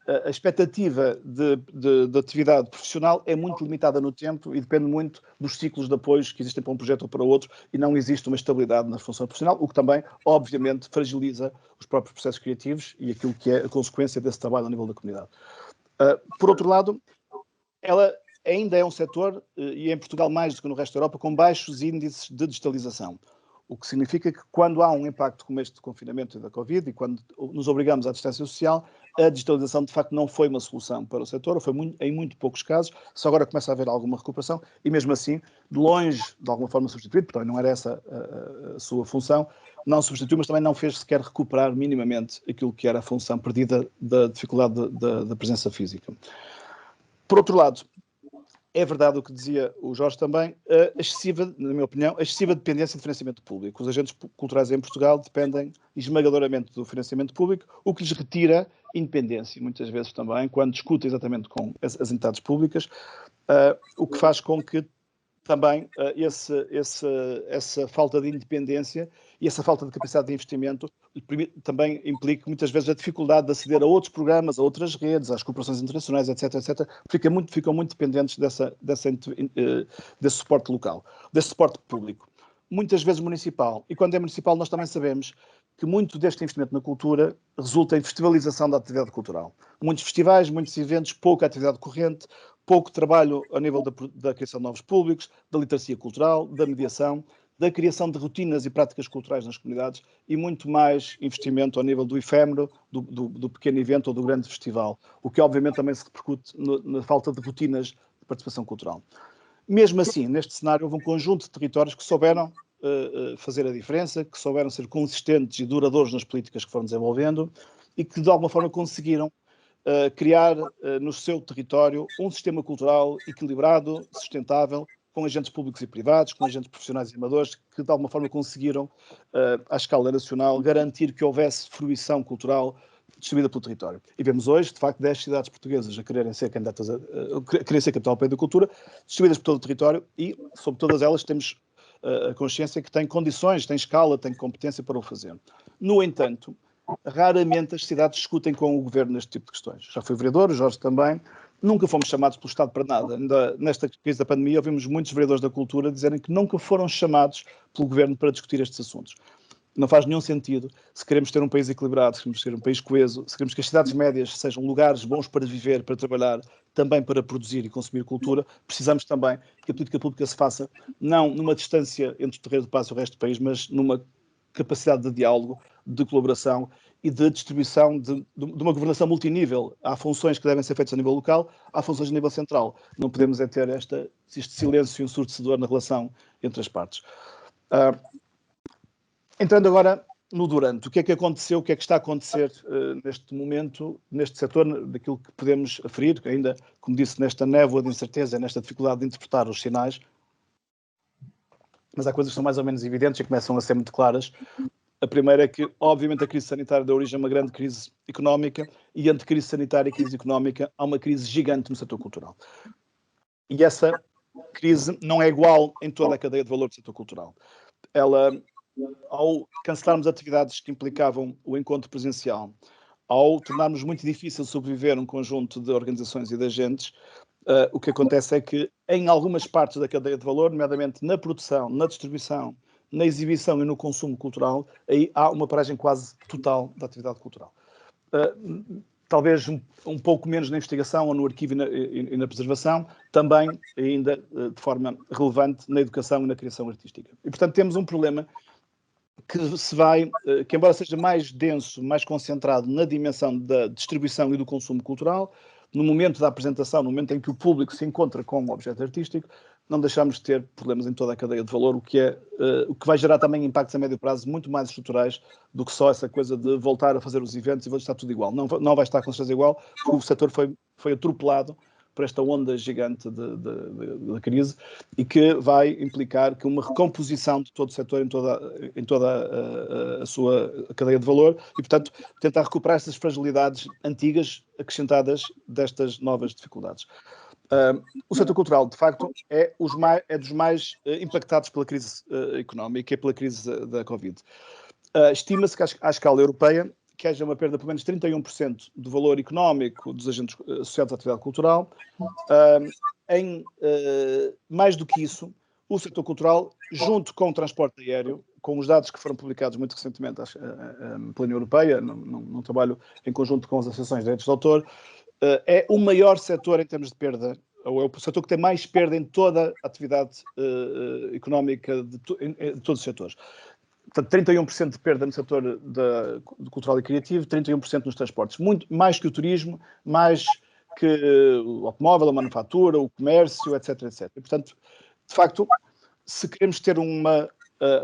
S4: a expectativa de atividade profissional é muito limitada no tempo e depende muito dos ciclos de apoios que existem para um projeto ou para outro e não existe uma estabilidade na função profissional, o que também, obviamente, fragiliza os próprios processos criativos e aquilo que é a consequência desse trabalho a nível da comunidade. Por outro lado, ela ainda é um setor, e em Portugal mais do que no resto da Europa, com baixos índices de digitalização. O que significa que quando há um impacto como este de confinamento e da Covid, e quando nos obrigamos à distância social, a digitalização de facto não foi uma solução para o setor, ou foi em muito poucos casos, só agora começa a haver alguma recuperação, e mesmo assim, de longe, de alguma forma substituído, porque não era essa a sua função, não substituiu, mas também não fez sequer recuperar minimamente aquilo que era a função perdida da dificuldade da presença física. Por outro lado, é verdade o que dizia o Jorge também, na minha opinião, a excessiva dependência de financiamento público. Os agentes culturais em Portugal dependem esmagadoramente do financiamento público, o que lhes retira independência, muitas vezes também, quando discutem exatamente com as entidades públicas, o que faz com que também essa falta de independência e essa falta de capacidade de investimento também implica muitas vezes a dificuldade de aceder a outros programas, a outras redes, às cooperações internacionais, etc., ficam muito dependentes desse suporte local, desse suporte público. Muitas vezes municipal, e quando é municipal nós também sabemos que muito deste investimento na cultura resulta em festivalização da atividade cultural. Muitos festivais, muitos eventos, pouca atividade corrente, pouco trabalho a nível da criação de novos públicos, da literacia cultural, da mediação, da criação de rotinas e práticas culturais nas comunidades e muito mais investimento ao nível do efêmero, do pequeno evento ou do grande festival, o que obviamente também se repercute na falta de rotinas de participação cultural. Mesmo assim, neste cenário, houve um conjunto de territórios que souberam fazer a diferença, que souberam ser consistentes e duradouros nas políticas que foram desenvolvendo e que de alguma forma conseguiram criar no seu território um sistema cultural equilibrado, sustentável, com agentes públicos e privados, com agentes profissionais e amadores, que de alguma forma conseguiram, à escala nacional, garantir que houvesse fruição cultural distribuída pelo território. E vemos hoje, de facto, 10 cidades portuguesas a quererem ser candidatas quererem ser capital europeia da cultura, distribuídas por todo o território, e sobre todas elas temos a consciência que têm condições, têm escala, têm competência para o fazer. No entanto, raramente as cidades discutem com o governo neste tipo de questões. Já fui vereador, o Jorge também, nunca fomos chamados pelo Estado para nada. Ainda nesta crise da pandemia, ouvimos muitos vereadores da cultura dizerem que nunca foram chamados pelo governo para discutir estes assuntos. Não faz nenhum sentido. Se queremos ter um país equilibrado, se queremos ter um país coeso, se queremos que as cidades médias sejam lugares bons para viver, para trabalhar, também para produzir e consumir cultura, precisamos também que a política pública se faça não numa distância entre o Terreiro de Paz e o resto do país, mas numa capacidade de diálogo, de colaboração e de distribuição de uma governação multinível. Há funções que devem ser feitas a nível local, há funções a nível central. Não podemos é ter este silêncio ensurdecedor na relação entre as partes. Entrando agora no durante, o que é que aconteceu, o que é que está a acontecer neste momento, neste setor, daquilo que podemos aferir, ainda, como disse, nesta névoa de incerteza, nesta dificuldade de interpretar os sinais, mas há coisas que são mais ou menos evidentes e começam a ser muito claras. A primeira é que, obviamente, a crise sanitária deu origem a uma grande crise económica, e entre crise sanitária e crise económica há uma crise gigante no setor cultural. E essa crise não é igual em toda a cadeia de valor do setor cultural. Ela, ao cancelarmos atividades que implicavam o encontro presencial, ao tornarmos muito difícil sobreviver um conjunto de organizações e de agentes, o que acontece é que em algumas partes da cadeia de valor, nomeadamente na produção, na distribuição, na exibição e no consumo cultural, aí há uma paragem quase total da atividade cultural. Talvez um pouco menos na investigação ou no arquivo e na preservação, também ainda de forma relevante na educação e na criação artística. E, portanto, temos um problema que embora seja mais denso, mais concentrado na dimensão da distribuição e do consumo cultural, no momento da apresentação, no momento em que o público se encontra com o objeto artístico, não deixamos de ter problemas em toda a cadeia de valor, o que vai gerar também impactos a médio prazo muito mais estruturais do que só essa coisa de voltar a fazer os eventos e vai estar tudo igual. Não vai estar com certeza igual, porque o setor foi atropelado por esta onda gigante da crise e que vai implicar que uma recomposição de todo o setor em toda a sua cadeia de valor e, portanto, tentar recuperar essas fragilidades antigas acrescentadas destas novas dificuldades. O setor cultural, de facto, é dos mais impactados pela crise económica e pela crise da Covid. Estima-se que à escala europeia que haja uma perda de pelo menos 31% do valor económico dos agentes associados à atividade cultural. Mais do que isso, o setor cultural, junto com o transporte aéreo, com os dados que foram publicados muito recentemente pela União Europeia, num trabalho em conjunto com as associações de direitos de autor, é o maior setor em termos de perda, ou é o setor que tem mais perda em toda a atividade económica de todos os setores. Portanto, 31% de perda no setor cultural e criativo, 31% nos transportes. Muito mais que o turismo, mais que o automóvel, a manufatura, o comércio, etc, etc. E, portanto, de facto, se queremos ter uma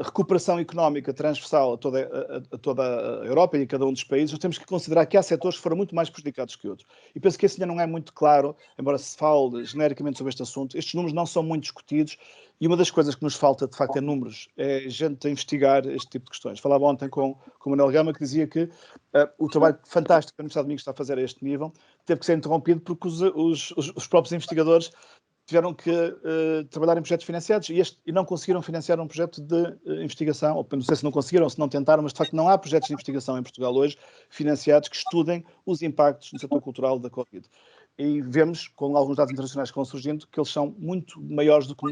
S4: recuperação económica transversal a toda a Europa e a cada um dos países, nós temos que considerar que há setores que foram muito mais prejudicados que outros. E penso que esse ainda não é muito claro, embora se fale genericamente sobre este assunto. Estes números não são muito discutidos e uma das coisas que nos falta, de facto, é números, é gente a investigar este tipo de questões. Falava ontem com o Manuel Gama, que dizia que o trabalho fantástico que a Universidade de Minho está a fazer a este nível teve que ser interrompido porque os próprios investigadores tiveram que trabalhar em projetos financiados e não conseguiram financiar um projeto de investigação, ou não sei se não conseguiram, se não tentaram, mas de facto não há projetos de investigação em Portugal hoje financiados que estudem os impactos no setor cultural da Covid. E vemos, com alguns dados internacionais que vão surgindo, que eles são muito maiores do que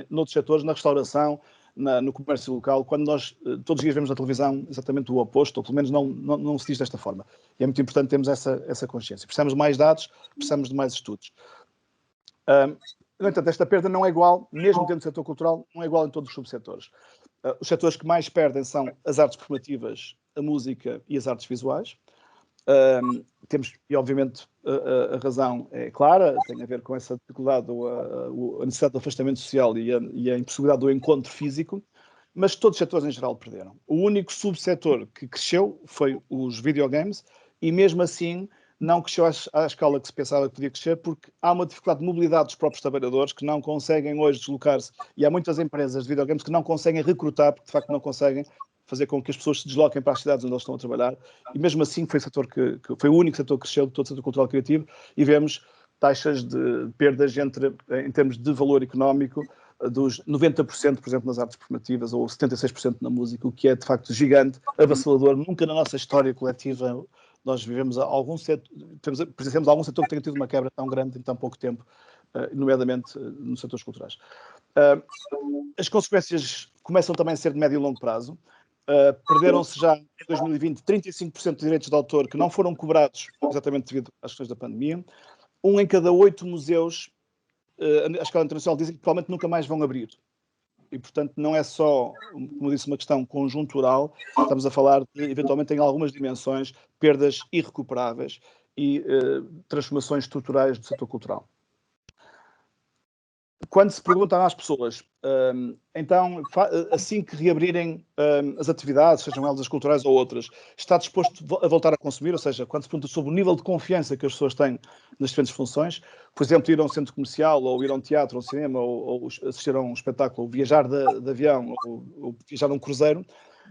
S4: noutros setores, na restauração, no comércio local, quando nós todos os dias vemos na televisão exatamente o oposto, ou pelo menos não se diz desta forma. E é muito importante termos essa consciência. Precisamos de mais dados, precisamos de mais estudos. No entanto, esta perda não é igual, mesmo dentro do setor cultural, não é igual em todos os subsetores. Os setores que mais perdem são as artes performativas, a música e as artes visuais. E obviamente a razão é clara, tem a ver com essa dificuldade, a necessidade do afastamento social e a impossibilidade do encontro físico, mas todos os setores em geral perderam. O único subsetor que cresceu foi os videogames e mesmo assim não cresceu à escala que se pensava que podia crescer, porque há uma dificuldade de mobilidade dos próprios trabalhadores que não conseguem hoje deslocar-se, e há muitas empresas de videogames que não conseguem recrutar, porque de facto não conseguem fazer com que as pessoas se desloquem para as cidades onde eles estão a trabalhar, e mesmo assim foi o único setor que cresceu de todo o setor cultural criativo, e vemos taxas de perdas em termos de valor económico, dos 90%, por exemplo, nas artes performativas, ou 76% na música, o que é de facto gigante, avassalador. Nunca na nossa história coletiva nós vivemos presenciamos algum setor que tenha tido uma quebra tão grande em tão pouco tempo, nomeadamente nos setores culturais. As consequências começam também a ser de médio e longo prazo. Perderam-se já em 2020 35% de direitos de autor que não foram cobrados exatamente devido às questões da pandemia. 1 em cada 8 museus à escala internacional dizem que provavelmente nunca mais vão abrir. E, portanto, não é só, como disse, uma questão conjuntural, estamos a falar de, eventualmente, em algumas dimensões, perdas irrecuperáveis e transformações estruturais do setor cultural. Quando se perguntam às pessoas, então, assim que reabrirem as atividades, sejam elas as culturais ou outras, está disposto a voltar a consumir? Ou seja, quando se pergunta sobre o nível de confiança que as pessoas têm nas diferentes funções, por exemplo, ir a um centro comercial, ou ir a um teatro, ou um cinema, ou assistir a um espetáculo, ou viajar de avião, ou viajar num cruzeiro,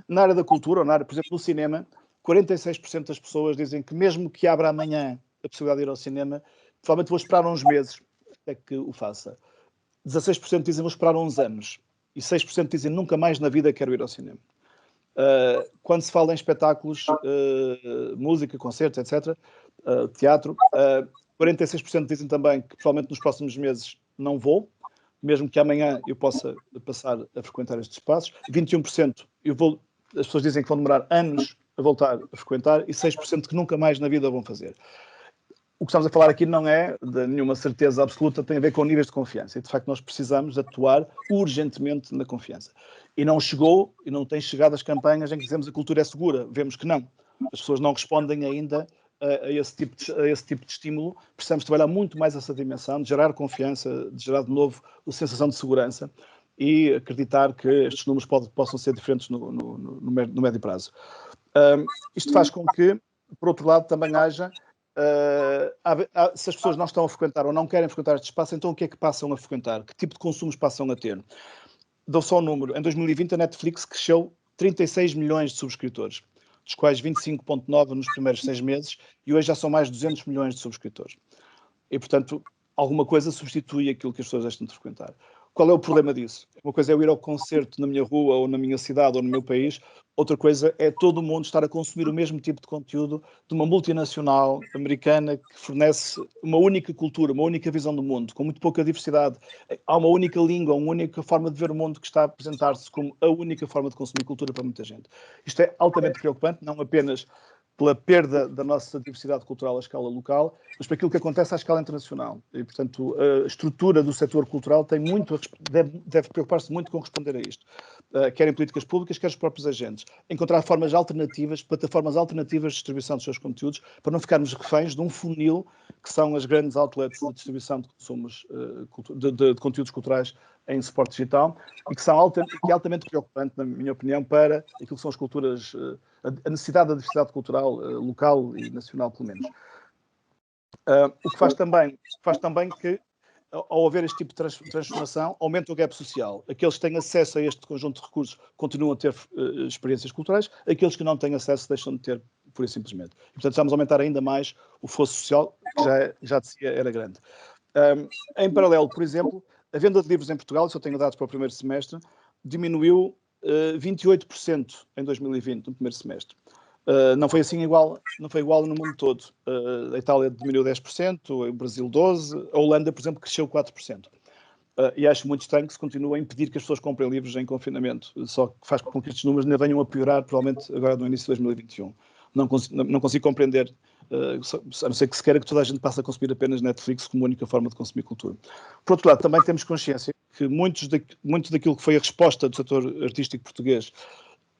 S4: na área da cultura, ou na área, por exemplo, do cinema, 46% das pessoas dizem que mesmo que abra amanhã a possibilidade de ir ao cinema, provavelmente vou esperar uns meses até que o faça. 16% dizem vou esperar uns anos e 6% dizem nunca mais na vida quero ir ao cinema. Quando se fala em espetáculos, música, concertos, etc., teatro, 46% dizem também que provavelmente nos próximos meses não vou, mesmo que amanhã eu possa passar a frequentar estes espaços. 21% as pessoas dizem que vão demorar anos a voltar a frequentar e 6% que nunca mais na vida vão fazer. O que estamos a falar aqui não é de nenhuma certeza absoluta, tem a ver com níveis de confiança. E, de facto, nós precisamos atuar urgentemente na confiança. E não chegou, e não tem chegado as campanhas em que dizemos a cultura é segura. Vemos que não. As pessoas não respondem ainda a esse tipo de estímulo. Precisamos trabalhar muito mais essa dimensão, de gerar confiança, de gerar, de novo, a sensação de segurança e acreditar que estes números possam ser diferentes no médio prazo. Isto faz com que, por outro lado, também haja... se as pessoas não estão a frequentar ou não querem frequentar este espaço, então o que é que passam a frequentar? Que tipo de consumos passam a ter? Dou só um número. Em 2020 a Netflix cresceu 36 milhões de subscritores, dos quais 25,9 nos primeiros 6 meses, e hoje já são mais de 200 milhões de subscritores. E, portanto, alguma coisa substitui aquilo que as pessoas deixam de frequentar. Qual é o problema disso? Uma coisa é eu ir ao concerto na minha rua, ou na minha cidade, ou no meu país. Outra coisa é todo o mundo estar a consumir o mesmo tipo de conteúdo de uma multinacional americana que fornece uma única cultura, uma única visão do mundo, com muito pouca diversidade. Há uma única língua, uma única forma de ver o mundo que está a apresentar-se como a única forma de consumir cultura para muita gente. Isto é altamente preocupante, não apenas pela perda da nossa diversidade cultural à escala local, mas para aquilo que acontece à escala internacional. E, portanto, a estrutura do setor cultural deve preocupar-se muito com responder a isto. Quer em políticas públicas, quer os próprios agentes. Encontrar formas alternativas, plataformas alternativas de distribuição dos seus conteúdos, para não ficarmos reféns de um funil que são as grandes outlets de distribuição de consumos de conteúdos culturais em suporte digital, e que é altamente preocupante, na minha opinião, para aquilo que são as culturas, a necessidade da diversidade cultural local e nacional, pelo menos. O que faz também que, ao haver este tipo de transformação, aumenta o gap social. Aqueles que têm acesso a este conjunto de recursos continuam a ter experiências culturais, aqueles que não têm acesso deixam de ter, pura e simplesmente. E, portanto, vamos aumentar ainda mais o fosso social, que já era grande. Em paralelo, por exemplo, a venda de livros em Portugal, se eu tenho dados para o primeiro semestre, diminuiu 28% em 2020, no primeiro semestre. Não foi assim igual no mundo todo. A Itália diminuiu 10%, o Brasil 12%, a Holanda, por exemplo, cresceu 4%. E acho muito estranho que se continue a impedir que as pessoas comprem livros em confinamento, só que faz com que estes números ainda venham a piorar, provavelmente agora no início de 2021. Não consigo compreender, a não ser que se queira que toda a gente passe a consumir apenas Netflix como única forma de consumir cultura. Por outro lado, também temos consciência que muito daquilo que foi a resposta do setor artístico português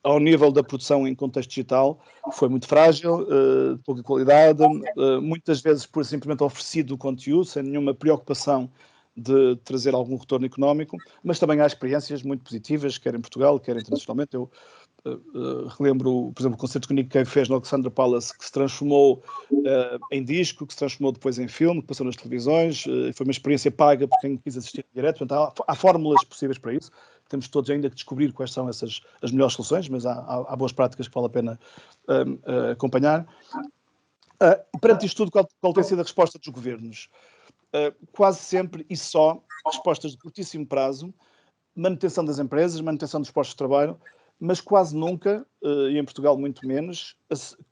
S4: ao nível da produção em contexto digital foi muito frágil, de pouca qualidade, muitas vezes por simplesmente oferecido o conteúdo, sem nenhuma preocupação de trazer algum retorno económico, mas também há experiências muito positivas, quer em Portugal, quer internacionalmente. Eu relembro, por exemplo, o concerto que o Nick Cave fez no Alexandra Palace, que se transformou em disco, que se transformou depois em filme, que passou nas televisões, foi uma experiência paga por quem quis assistir em direto. Portanto, há fórmulas possíveis para isso. Temos todos ainda que descobrir quais são as melhores soluções, mas há boas práticas que vale a pena acompanhar. Perante isto tudo, qual tem sido a resposta dos governos? Quase sempre e só respostas de curtíssimo prazo, manutenção das empresas, manutenção dos postos de trabalho, mas quase nunca, e em Portugal muito menos,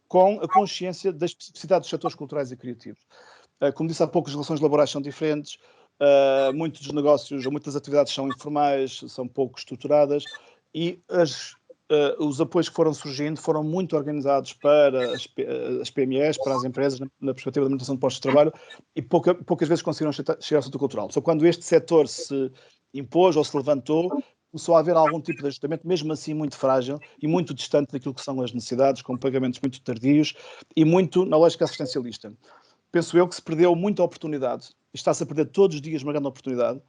S4: com a consciência da especificidade dos setores culturais e criativos. Como disse há pouco, as relações laborais são diferentes, muitos dos negócios ou muitas atividades são informais, são pouco estruturadas, e os apoios que foram surgindo foram muito organizados para as PMEs, para as empresas, na perspectiva da manutenção de postos de trabalho, e poucas vezes conseguiram chegar ao setor cultural. Só quando este setor se impôs ou se levantou, começou a haver algum tipo de ajustamento, mesmo assim muito frágil e muito distante daquilo que são as necessidades, com pagamentos muito tardios e muito na lógica assistencialista. Penso eu que se perdeu muita oportunidade, e está-se a perder todos os dias uma grande oportunidade,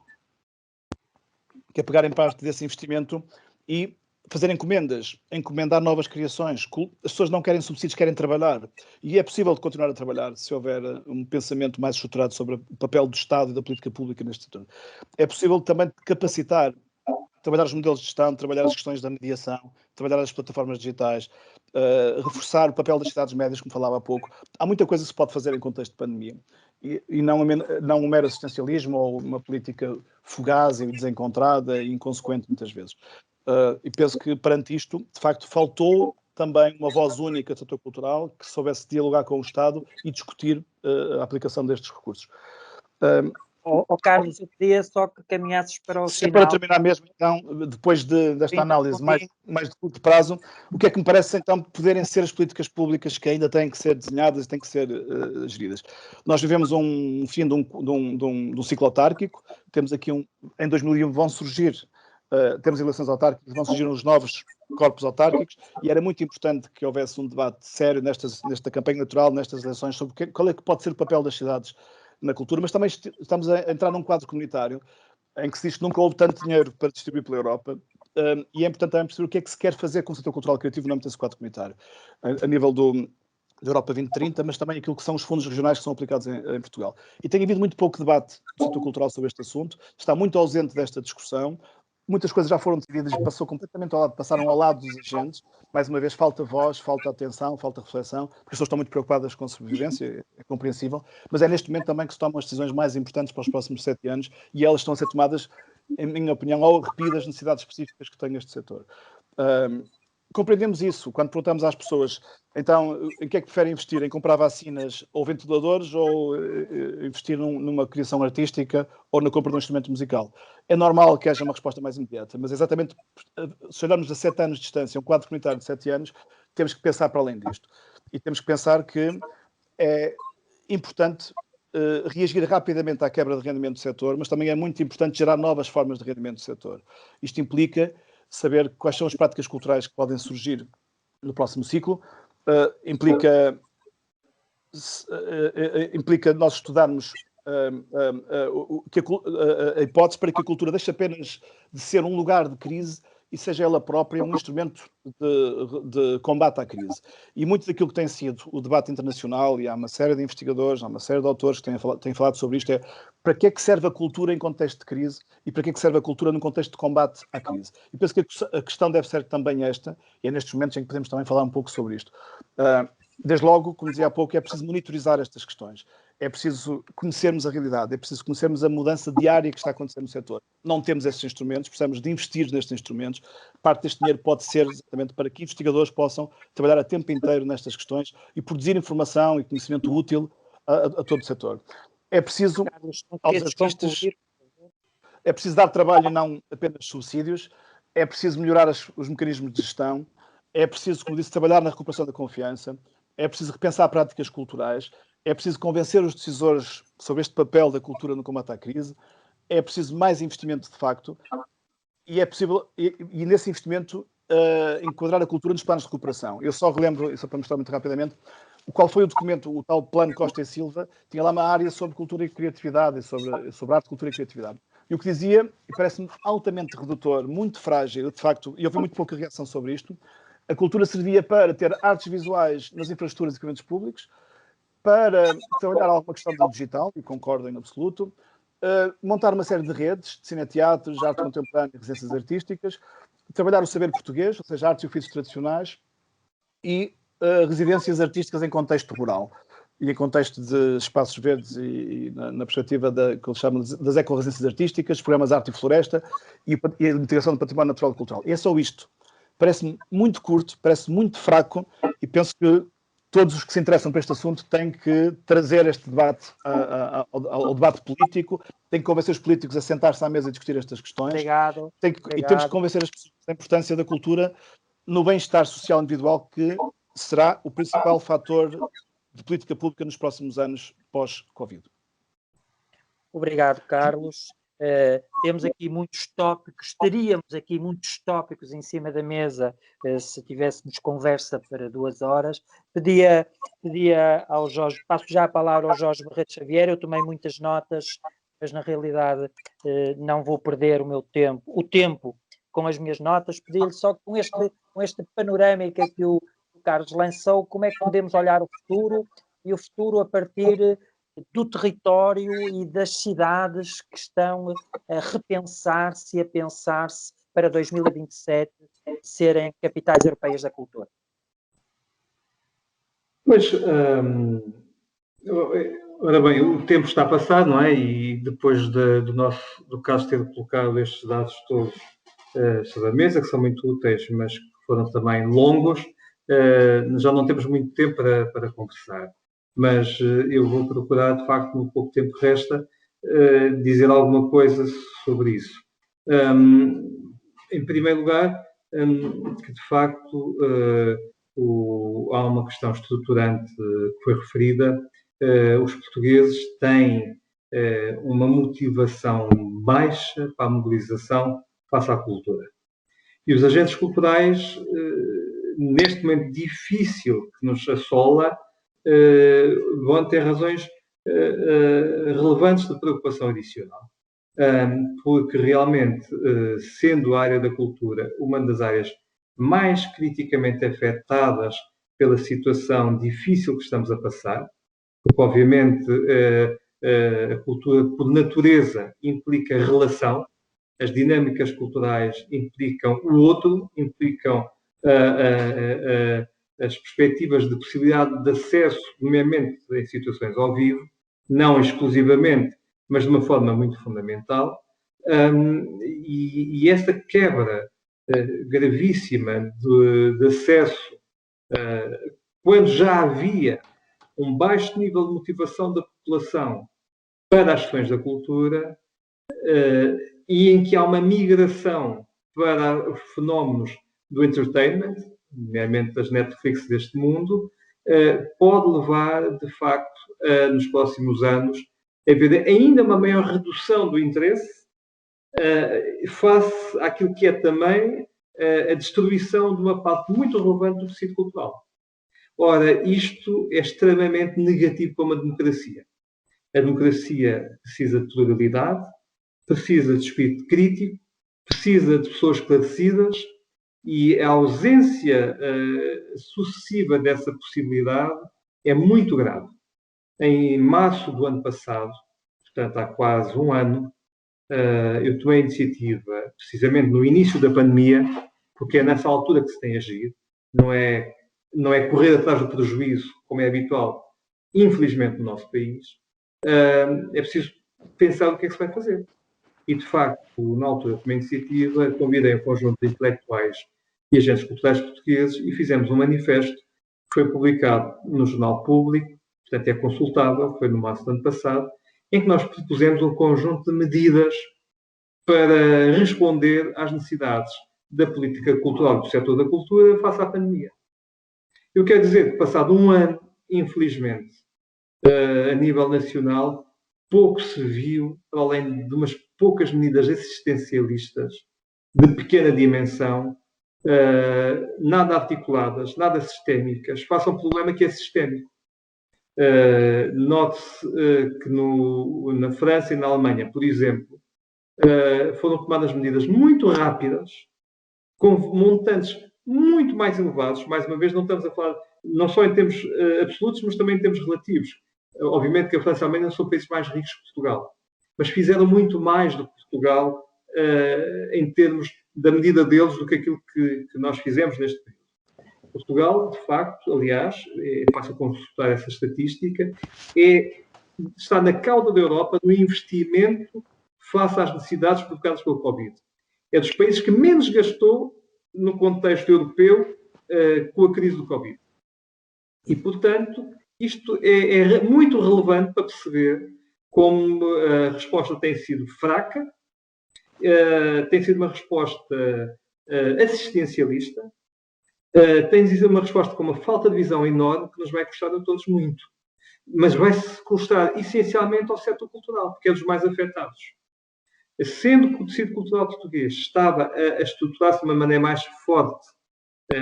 S4: que é pegar em parte desse investimento e fazer encomendas, encomendar novas criações. As pessoas não querem subsídios, querem trabalhar. E é possível continuar a trabalhar se houver um pensamento mais estruturado sobre o papel do Estado e da política pública neste setor. É possível também capacitar, trabalhar os modelos de gestão, trabalhar as questões da mediação, trabalhar as plataformas digitais, reforçar o papel das cidades médias, como falava há pouco. Há muita coisa que se pode fazer em contexto de pandemia. E não um mero assistencialismo ou uma política fugaz e desencontrada e inconsequente muitas vezes. E penso que perante isto, de facto, faltou também uma voz única do setor cultural que soubesse dialogar com o Estado e discutir a aplicação destes recursos.
S2: Carlos, eu queria só que caminhasses para o final.
S4: Para terminar mesmo, então, depois desta análise mais de curto prazo, o que é que me parece, então, poderem ser as políticas públicas que ainda têm que ser desenhadas e têm que ser geridas? Nós vivemos um fim de um ciclo autárquico, temos aqui em 2001 vão surgir, temos eleições autárquicas, vão surgir uns novos corpos autárquicos, e era muito importante que houvesse um debate sério nesta campanha eleitoral, nestas eleições, sobre qual é que pode ser o papel das cidades na cultura, mas também estamos a entrar num quadro comunitário em que se diz que nunca houve tanto dinheiro para distribuir pela Europa, e é importante também perceber o que é que se quer fazer com o setor cultural criativo no âmbito desse quadro comunitário, a nível da Europa 2030, mas também aquilo que são os fundos regionais que são aplicados em Portugal. E tem havido muito pouco debate do setor cultural sobre este assunto, está muito ausente desta discussão. Muitas coisas já foram decididas e passaram ao lado dos agentes. Mais uma vez, falta voz, falta atenção, falta reflexão, porque as pessoas estão muito preocupadas com a sobrevivência, é compreensível, mas é neste momento também que se tomam as decisões mais importantes para os próximos 7 anos, e elas estão a ser tomadas, em minha opinião, ao arrepio das necessidades específicas que tem este setor. Compreendemos isso quando perguntamos às pessoas, então, em que é que preferem investir? Em comprar vacinas ou ventiladores, ou investir numa criação artística ou na compra de um instrumento musical? É normal que haja uma resposta mais imediata, mas exatamente, se olharmos a 7 anos de distância, um quadro comunitário de 7 anos, temos que pensar para além disto. E temos que pensar que é importante reagir rapidamente à quebra de rendimento do setor, mas também é muito importante gerar novas formas de rendimento do setor. Isto implica saber quais são as práticas culturais que podem surgir no próximo ciclo, implica nós estudarmos a hipótese para que a cultura deixe apenas de ser um lugar de crise e seja ela própria um instrumento de combate à crise. E muito daquilo que tem sido o debate internacional, e há uma série de investigadores, há uma série de autores que têm falado sobre isto, é para que é que serve a cultura em contexto de crise e para que é que serve a cultura num contexto de combate à crise. E penso que a questão deve ser também esta, e é nestes momentos em que podemos também falar um pouco sobre isto. Desde logo, como dizia há pouco, é preciso monitorizar estas questões. É preciso conhecermos a realidade, é preciso conhecermos a mudança diária que está a acontecer no setor. Não temos esses instrumentos, precisamos de investir nestes instrumentos. Parte deste dinheiro pode ser exatamente para que investigadores possam trabalhar a tempo inteiro nestas questões e produzir informação e conhecimento útil a todo o setor. É preciso, aos artistas, é preciso dar trabalho e não apenas subsídios, é preciso melhorar os mecanismos de gestão, é preciso, como disse, trabalhar na recuperação da confiança, é preciso repensar práticas culturais, é preciso convencer os decisores sobre este papel da cultura no combate à crise, é preciso mais investimento de facto, e é possível, e nesse investimento, enquadrar a cultura nos planos de recuperação. Eu só relembro, só para mostrar muito rapidamente, qual foi o documento, o tal Plano Costa e Silva, tinha lá uma área sobre cultura e criatividade, sobre arte, cultura e criatividade. E o que dizia, e parece-me altamente redutor, muito frágil, de facto, e houve muito pouca reação sobre isto, a cultura servia para ter artes visuais nas infraestruturas e equipamentos públicos, para trabalhar alguma questão do digital, e concordo em absoluto, montar uma série de redes, de cineteatros, arte contemporânea, residências artísticas, trabalhar o saber português, ou seja, artes e ofícios tradicionais, e residências artísticas em contexto rural e em contexto de espaços verdes e na perspectiva que eles chamam das eco-residências artísticas, programas de arte e floresta e a integração do património natural e cultural. E é só isto. Parece-me muito curto, parece muito fraco e penso que todos os que se interessam por este assunto têm que trazer este debate ao debate político, têm que convencer os políticos a sentar-se à mesa e discutir estas questões.
S2: Obrigado.
S4: E temos que convencer as pessoas da importância da cultura no bem-estar social individual, que será o principal fator de política pública nos próximos anos pós-Covid.
S2: Obrigado, Carlos. Temos aqui muitos tópicos, teríamos aqui muitos tópicos em cima da mesa se tivéssemos conversa para 2 horas. Pedia ao Jorge, passo já a palavra ao Jorge Barreto Xavier, eu tomei muitas notas, mas na realidade não vou perder o tempo com as minhas notas. Pedi-lhe só com este panorâmica que o Carlos lançou, como é que podemos olhar o futuro, e o futuro a partir do território e das cidades que estão a repensar-se e a pensar-se para 2027 serem capitais europeias da cultura.
S3: Pois, ora bem, o tempo está a passar, não é? E depois do Carlos ter colocado estes dados todos sobre a mesa, que são muito úteis, mas que foram também longos, já não temos muito tempo para conversar. Mas eu vou procurar, de facto, no pouco tempo que resta, dizer alguma coisa sobre isso. Em primeiro lugar, que de facto há uma questão estruturante que foi referida. Os portugueses têm uma motivação baixa para a mobilização face à cultura. E os agentes culturais, neste momento difícil que nos assola, vão ter razões relevantes de preocupação adicional. Porque realmente, sendo a área da cultura uma das áreas mais criticamente afetadas pela situação difícil que estamos a passar, porque obviamente a cultura por natureza implica relação, as dinâmicas culturais implicam o outro, implicam as perspectivas de possibilidade de acesso, nomeadamente em situações ao vivo, não exclusivamente, mas de uma forma muito fundamental. E esta quebra gravíssima de acesso, quando já havia um baixo nível de motivação da população para as questões da cultura, e em que há uma migração para os fenómenos do entertainment, nomeadamente das Netflix deste mundo, pode levar, de facto, nos próximos anos, a haver ainda uma maior redução do interesse face àquilo que é também a destruição de uma parte muito relevante do tecido cultural. Ora, isto é extremamente negativo para uma democracia. A democracia precisa de pluralidade, precisa de espírito crítico, precisa de pessoas esclarecidas, e a ausência sucessiva dessa possibilidade é muito grave. Em março do ano passado, portanto há quase um ano, eu tomei a iniciativa, precisamente no início da pandemia, porque é nessa altura que se tem a agir, não é correr atrás do prejuízo, como é habitual, infelizmente, no nosso país. É preciso pensar o que é que se vai fazer. E, de facto, na altura tomei a iniciativa, convidei um conjunto de intelectuais e agentes culturais portugueses e fizemos um manifesto que foi publicado no Jornal Público, portanto é consultável, foi no março do ano passado, em que nós propusemos um conjunto de medidas para responder às necessidades da política cultural e do setor da cultura face à pandemia. Eu quero dizer que, passado um ano, infelizmente, a nível nacional, pouco se viu, para além de umas poucas medidas assistencialistas de pequena dimensão, nada articuladas, nada sistémicas, face a um problema que é sistémico. Note-se que na França e na Alemanha, por exemplo, foram tomadas medidas muito rápidas, com montantes muito mais elevados. Mais uma vez, não estamos a falar, não só em termos absolutos, mas também em termos relativos. Obviamente que a França e a Alemanha são países mais ricos que Portugal, mas fizeram muito mais do que Portugal em termos da medida deles do que aquilo que nós fizemos neste período. Portugal, de facto, aliás, é fácil consultar essa estatística, está na cauda da Europa no investimento face às necessidades provocadas pelo Covid. É dos países que menos gastou no contexto europeu com a crise do Covid. E, portanto, isto é muito relevante para perceber como a resposta tem sido fraca, tem sido uma resposta assistencialista, tem sido uma resposta com uma falta de visão enorme que nos vai custar a todos muito. Mas vai-se custar essencialmente ao setor cultural, porque é dos mais afetados. Sendo que o tecido cultural português estava a estruturar-se de uma maneira mais forte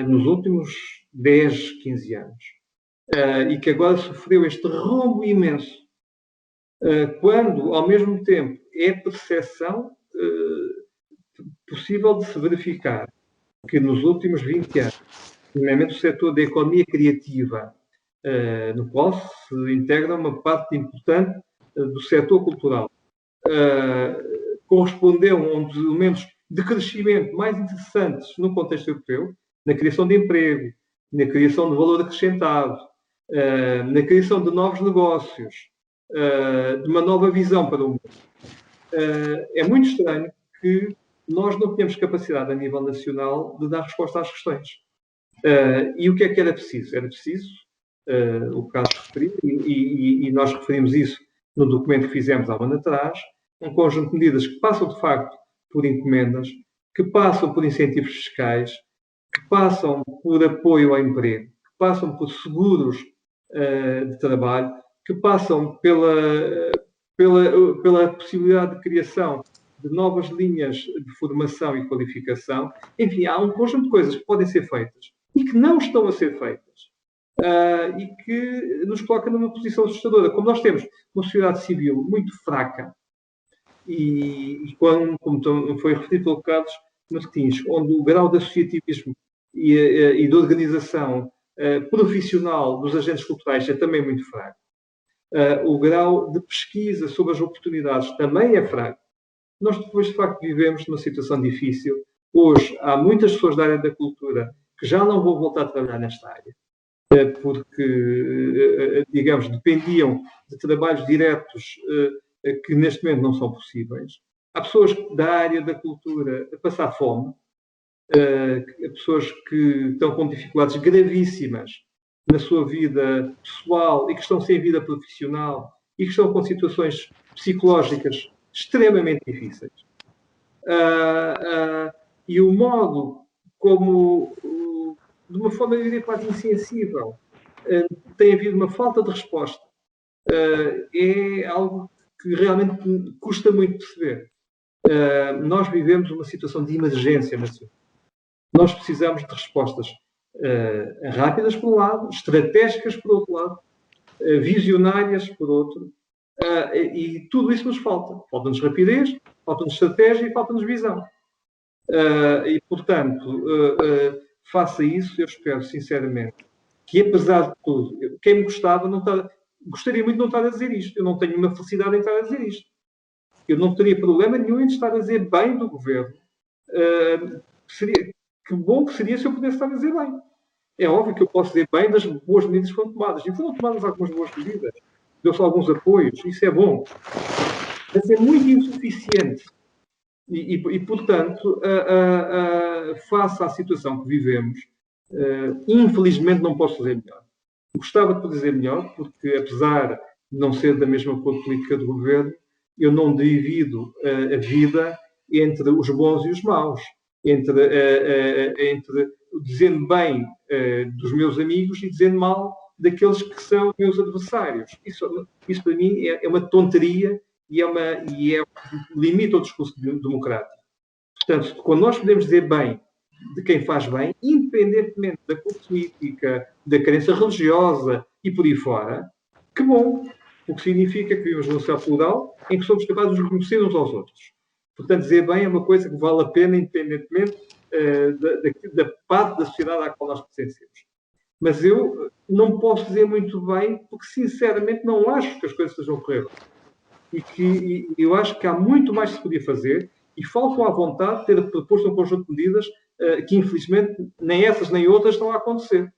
S3: nos últimos 10, 15 anos, e que agora sofreu este rombo imenso, quando, ao mesmo tempo, é percepção possível de se verificar que nos últimos 20 anos, primeiramente o setor da economia criativa, no qual se integra uma parte importante do setor cultural, correspondeu a um dos elementos de crescimento mais interessantes no contexto europeu, na criação de emprego, na criação de valor acrescentado, na criação de novos negócios, de uma nova visão para o mundo. É muito estranho que nós não tenhamos capacidade a nível nacional de dar resposta às questões. E o que é que era preciso? Era preciso, o Carlos referiu, e nós referimos isso no documento que fizemos há um ano atrás, um conjunto de medidas que passam, de facto, por encomendas, que passam por incentivos fiscais, que passam por apoio ao emprego, que passam por seguros de trabalho, que passam pela possibilidade de criação de novas linhas de formação e qualificação. Enfim, há um conjunto de coisas que podem ser feitas e que não estão a ser feitas. E que nos coloca numa posição assustadora. Como nós temos uma sociedade civil muito fraca, e como foi referido pelo Carlos Martins, onde o grau de associativismo e de organização profissional dos agentes culturais é também muito fraco, o grau de pesquisa sobre as oportunidades também é fraco. Nós depois, de facto, vivemos numa situação difícil. Hoje, há muitas pessoas da área da cultura que já não vão voltar a trabalhar nesta área, porque, digamos, dependiam de trabalhos diretos que neste momento não são possíveis. Há pessoas da área da cultura a passar fome, pessoas que estão com dificuldades gravíssimas na sua vida pessoal e que estão sem vida profissional e que estão com situações psicológicas extremamente difíceis. E o modo como, de uma forma, eu diria, quase insensível, tem havido uma falta de resposta, é algo que realmente custa muito perceber. Nós vivemos uma situação de emergência nacional. Nós precisamos de respostas rápidas, por um lado, estratégicas, por outro lado, visionárias, por outro, e tudo isso nos falta. Falta-nos rapidez, falta-nos estratégia e falta-nos visão. E, portanto, face a isso, eu espero, sinceramente, que, apesar de tudo, quem me gostaria muito de não estar a dizer isto. Eu não tenho uma felicidade em estar a dizer isto. Eu não teria problema nenhum em estar a dizer bem do governo. Que bom que seria se eu pudesse estar a dizer bem. É óbvio que eu posso dizer bem das boas medidas que foram tomadas. E foram tomadas algumas boas medidas. Deu-se alguns apoios. Isso é bom. Mas é muito insuficiente. E portanto, face à situação que vivemos, infelizmente não posso fazer melhor. Gostava de poder dizer melhor, porque apesar de não ser da mesma cor política do governo, eu não divido a vida entre os bons e os maus, entre dizendo bem dos meus amigos e dizendo mal daqueles que são meus adversários. Isso para mim é uma tonteria e limita o discurso democrático. Portanto, quando nós podemos dizer bem de quem faz bem, independentemente da cor política, da crença religiosa e por aí fora, que bom, o que significa que vivemos numa sociedade plural em que somos capazes de reconhecer uns aos outros. Portanto, dizer bem é uma coisa que vale a pena, independentemente da parte da sociedade à qual nós pertencemos. Mas eu não posso dizer muito bem, porque sinceramente não acho que as coisas estejam a correr bem. E eu acho que há muito mais que se podia fazer e faltam à vontade de ter proposto um conjunto de medidas que, infelizmente, nem essas nem outras estão a acontecer.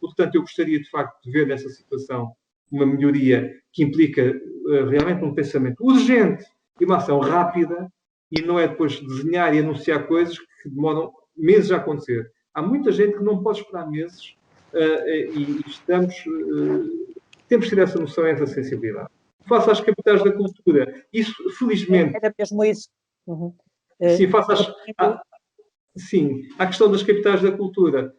S3: Portanto, eu gostaria, de facto, de ver nessa situação uma melhoria que implica realmente um pensamento urgente e uma ação rápida e não é depois desenhar e anunciar coisas que demoram meses a acontecer. Há muita gente que não pode esperar meses e temos que ter essa noção e essa sensibilidade. Face às capitais da cultura, isso, felizmente...
S2: Era mesmo isso. Uhum.
S3: Sim, sim, à questão das capitais da cultura,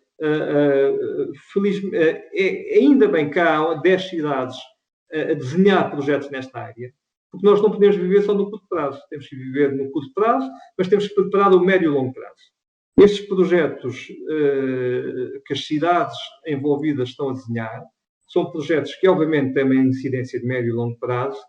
S3: ainda bem que há 10 cidades a desenhar projetos nesta área, porque nós não podemos viver só no curto prazo. Temos que viver no curto prazo, mas temos que preparar o médio e longo prazo. Estes projetos que as cidades envolvidas estão a desenhar são projetos que, obviamente, têm uma incidência de médio e longo prazo,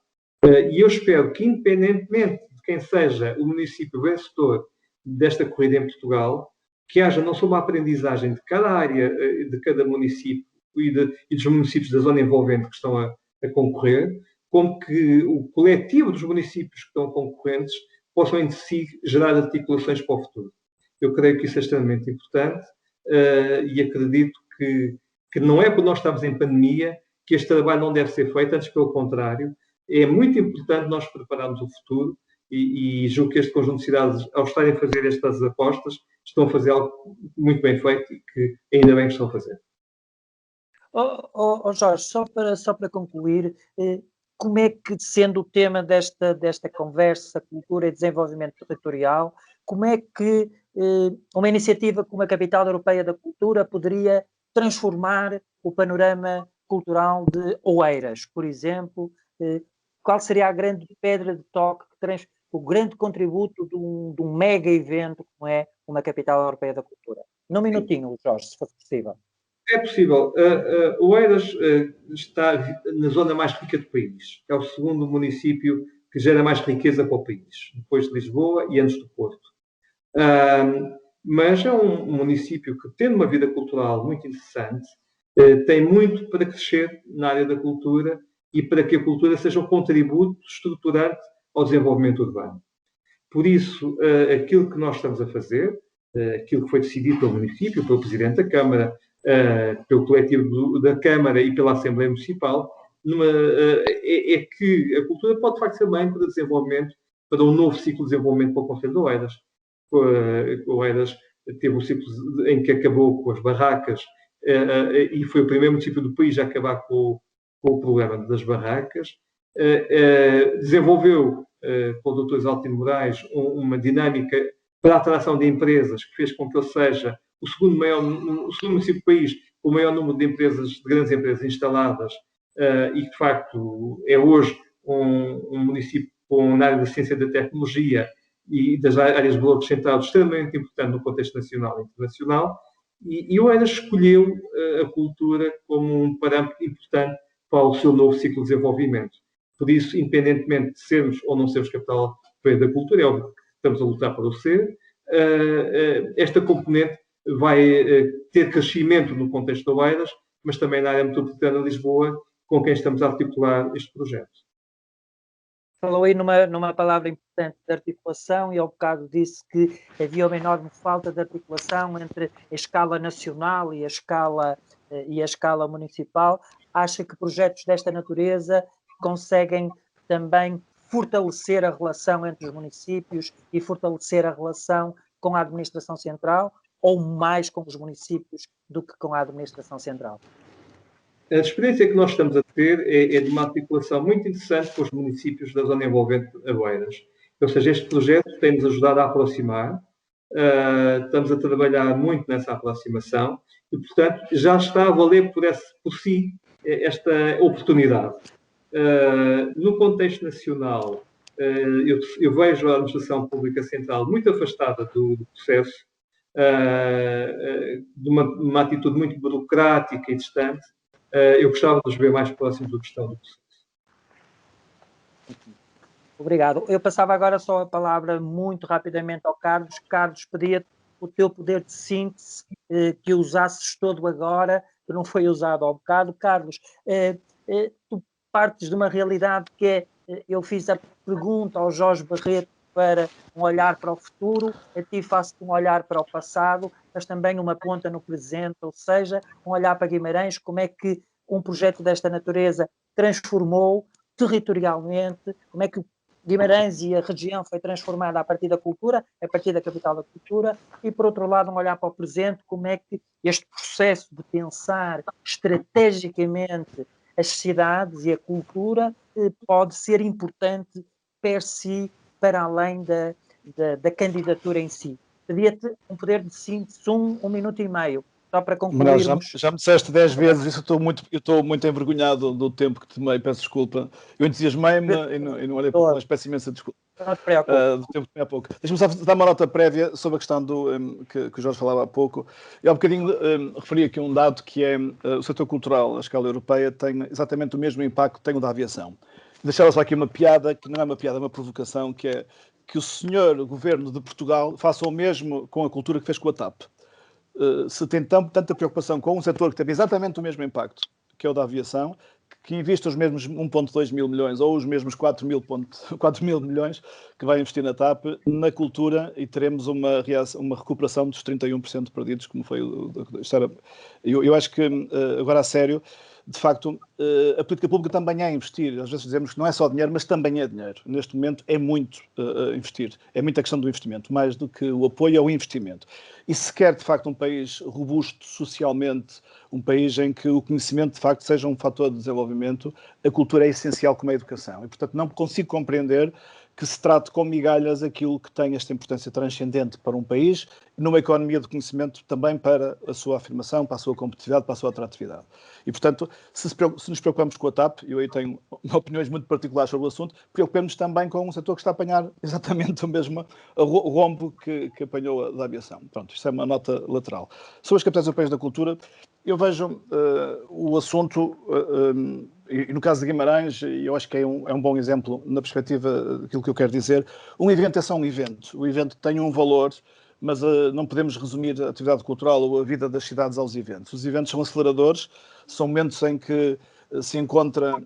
S3: e eu espero que, independentemente de quem seja o município vencedor desta corrida em Portugal, que haja não só uma aprendizagem de cada área, de cada município e dos municípios da zona envolvente que estão a concorrer, como que o coletivo dos municípios que estão concorrentes possam entre si gerar articulações para o futuro. Eu creio que isso é extremamente importante e acredito que não é porque nós estamos em pandemia que este trabalho não deve ser feito, antes pelo contrário. É muito importante nós prepararmos o futuro e julgo que este conjunto de cidades, ao estarem a fazer estas apostas, estão a fazer algo muito bem feito e que ainda bem que estão a fazer.
S2: Jorge, só para concluir, como é que, sendo o tema desta conversa, cultura e desenvolvimento territorial, como é que uma iniciativa como a Capital Europeia da Cultura poderia transformar o panorama cultural de Oeiras, por exemplo? Qual seria a grande pedra de toque, o grande contributo de um mega evento como é uma Capital Europeia da Cultura? Num minutinho, Jorge, se fosse possível.
S3: É possível. Oeiras está na zona mais rica do país. É o segundo município que gera mais riqueza para o país, depois de Lisboa e antes do Porto. Mas é um município que, tendo uma vida cultural muito interessante, tem muito para crescer na área da cultura e para que a cultura seja um contributo estruturante ao desenvolvimento urbano. Por isso, aquilo que nós estamos a fazer, aquilo que foi decidido pelo município, pelo Presidente da Câmara, pelo coletivo da Câmara e pela Assembleia Municipal, é que a cultura pode, de facto, ser bem para desenvolvimento, para um novo ciclo de desenvolvimento para o Concelho de Oeiras. Oeiras teve um ciclo em que acabou com as barracas e foi o primeiro município do país a acabar com o problema das barracas. Desenvolveu, com o Dr. Isaltino Moraes, uma dinâmica para a atração de empresas que fez com que ele seja o segundo município do país com o maior número de grandes empresas instaladas e que, de facto, é hoje um município na área da ciência e da tecnologia e das áreas de valor acrescentado extremamente importante no contexto nacional e internacional. E Oeiras escolheu a cultura como um parâmetro importante para o seu novo ciclo de desenvolvimento. Por isso, independentemente de sermos ou não sermos capital da cultura, é óbvio que estamos a lutar para o ser, esta componente vai ter crescimento no contexto de Oeiras, mas também na área metropolitana de Lisboa, com quem estamos a articular este projeto.
S2: Falou aí numa palavra importante de articulação e ao bocado disse que havia uma enorme falta de articulação entre a escala nacional e a escala municipal. Acha que projetos desta natureza conseguem também fortalecer a relação entre os municípios e fortalecer a relação com a administração central, ou mais com os municípios do que com a administração central?
S3: A experiência que nós estamos a ter é de uma articulação muito interessante com os municípios da zona envolvente a Oeiras. Ou seja, este projeto tem-nos ajudado a aproximar, estamos a trabalhar muito nessa aproximação e, portanto, já está a valer por si esta oportunidade. No contexto nacional, eu vejo a administração pública central muito afastada do processo, de uma atitude muito burocrática e distante. Eu gostava de os ver mais próximos do que estão do processo.
S2: Obrigado. Eu passava agora só a palavra muito rapidamente ao Carlos. Carlos, pedia o teu poder de síntese, que usasses todo agora, que não foi usado ao bocado. Carlos, tu partes de uma realidade que é, eu fiz a pergunta ao Jorge Barreto para um olhar para o futuro, a ti faço-te um olhar para o passado, mas também uma ponta no presente, ou seja, um olhar para Guimarães, como é que um projeto desta natureza transformou territorialmente, como é que Guimarães e a região foi transformada a partir da cultura, a partir da capital da cultura, e por outro lado um olhar para o presente, como é que este processo de pensar estrategicamente as cidades e a cultura pode ser importante per si, para além da candidatura em si. Pedia-te um poder de síntese, um minuto e meio, só para concluirmos.
S4: Manuel, já me disseste 10 vezes, isso eu estou muito envergonhado do tempo que tomei, peço desculpa. Eu entusiasmei-me e não olhei para trás, peço imensa desculpa.
S2: Não te preocupes.
S4: Do tempo que tomei há pouco. Deixa-me só dar uma nota prévia sobre a questão que o Jorge falava há pouco. Eu há bocadinho referi aqui um dado que é o setor cultural, a escala europeia, tem exatamente o mesmo impacto que tem o da aviação. Deixava só aqui uma piada, que não é uma piada, é uma provocação, que é que o senhor governo de Portugal faça o mesmo com a cultura que fez com a TAP. Se tem tanta preocupação com um setor que teve exatamente o mesmo impacto, que é o da aviação, que investe os mesmos 1,2 mil milhões ou os mesmos 4 mil milhões que vai investir na TAP, na cultura, e teremos uma recuperação dos 31% perdidos, como foi eu acho que, agora a sério, de facto, a política pública também é investir. Às vezes dizemos que não é só dinheiro, mas também é dinheiro. Neste momento é muito investir. É muita questão do investimento. Mais do que o apoio é o investimento. E se quer, de facto, um país robusto socialmente, um país em que o conhecimento, de facto, seja um fator de desenvolvimento, a cultura é essencial como a educação. E, portanto, não consigo compreender que se trate com migalhas aquilo que tem esta importância transcendente para um país e numa economia de conhecimento também para a sua afirmação, para a sua competitividade, para a sua atratividade. E, portanto, se nos preocupamos com a TAP, eu aí tenho opiniões muito particulares sobre o assunto, preocupemos também com um setor que está a apanhar exatamente o mesmo rombo que apanhou a da aviação. Pronto, isto é uma nota lateral. Sobre as capitais europeias da cultura, eu vejo o assunto, e no caso de Guimarães, eu acho que é um bom exemplo na perspectiva daquilo que eu quero dizer. Um evento é só um evento. O evento tem um valor, mas não podemos resumir a atividade cultural ou a vida das cidades aos eventos. Os eventos são aceleradores, são momentos em que se encontra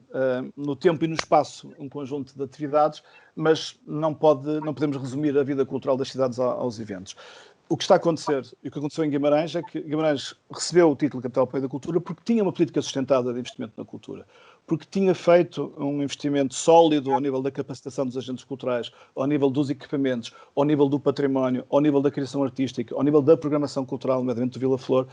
S4: no tempo e no espaço um conjunto de atividades, mas não podemos resumir a vida cultural das cidades aos eventos. O que está a acontecer e o que aconteceu em Guimarães é que Guimarães recebeu o título de Capital Europeia da Cultura porque tinha uma política sustentada de investimento na cultura, porque tinha feito um investimento sólido ao nível da capacitação dos agentes culturais, ao nível dos equipamentos, ao nível do património, ao nível da criação artística, ao nível da programação cultural, nomeadamente do Vila Flor,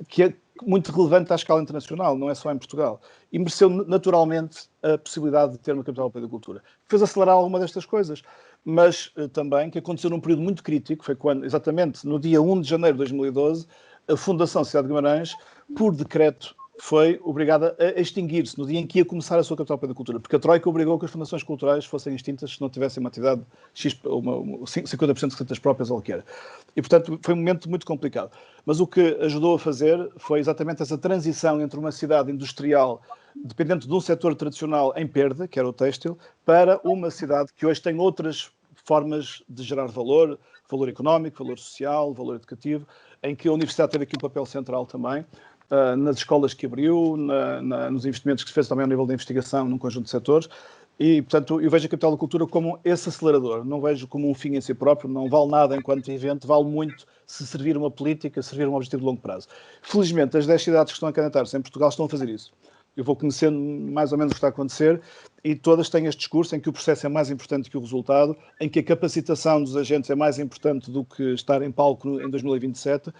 S4: que é muito relevante à escala internacional, não é só em Portugal. E mereceu naturalmente a possibilidade de ter uma Capital Europeia da Cultura. Fez acelerar alguma destas coisas, mas também que aconteceu num período muito crítico, foi quando, exatamente no dia 1 de janeiro de 2012, a Fundação Cidade de Guimarães, por decreto, foi obrigada a extinguir-se no dia em que ia começar a sua Capital Europeia da Cultura, porque a Troika obrigou que as fundações culturais fossem extintas se não tivessem uma atividade 50% de receitas próprias ou o que era. E, portanto, foi um momento muito complicado. Mas o que ajudou a fazer foi exatamente essa transição entre uma cidade industrial dependente de um setor tradicional em perda, que era o têxtil, para uma cidade que hoje tem outras formas de gerar valor económico, valor social, valor educativo, em que a universidade teve aqui um papel central também, nas escolas que abriu, nos investimentos que se fez também ao nível da investigação num conjunto de setores. E, portanto, eu vejo a Capital da Cultura como esse acelerador, não vejo como um fim em si próprio, não vale nada enquanto evento, vale muito se servir uma política, servir um objetivo de longo prazo. Felizmente, as 10 cidades que estão a candidatar-se em Portugal estão a fazer isso. Eu vou conhecendo mais ou menos o que está a acontecer e todas têm este discurso em que o processo é mais importante que o resultado, em que a capacitação dos agentes é mais importante do que estar em palco em 2027,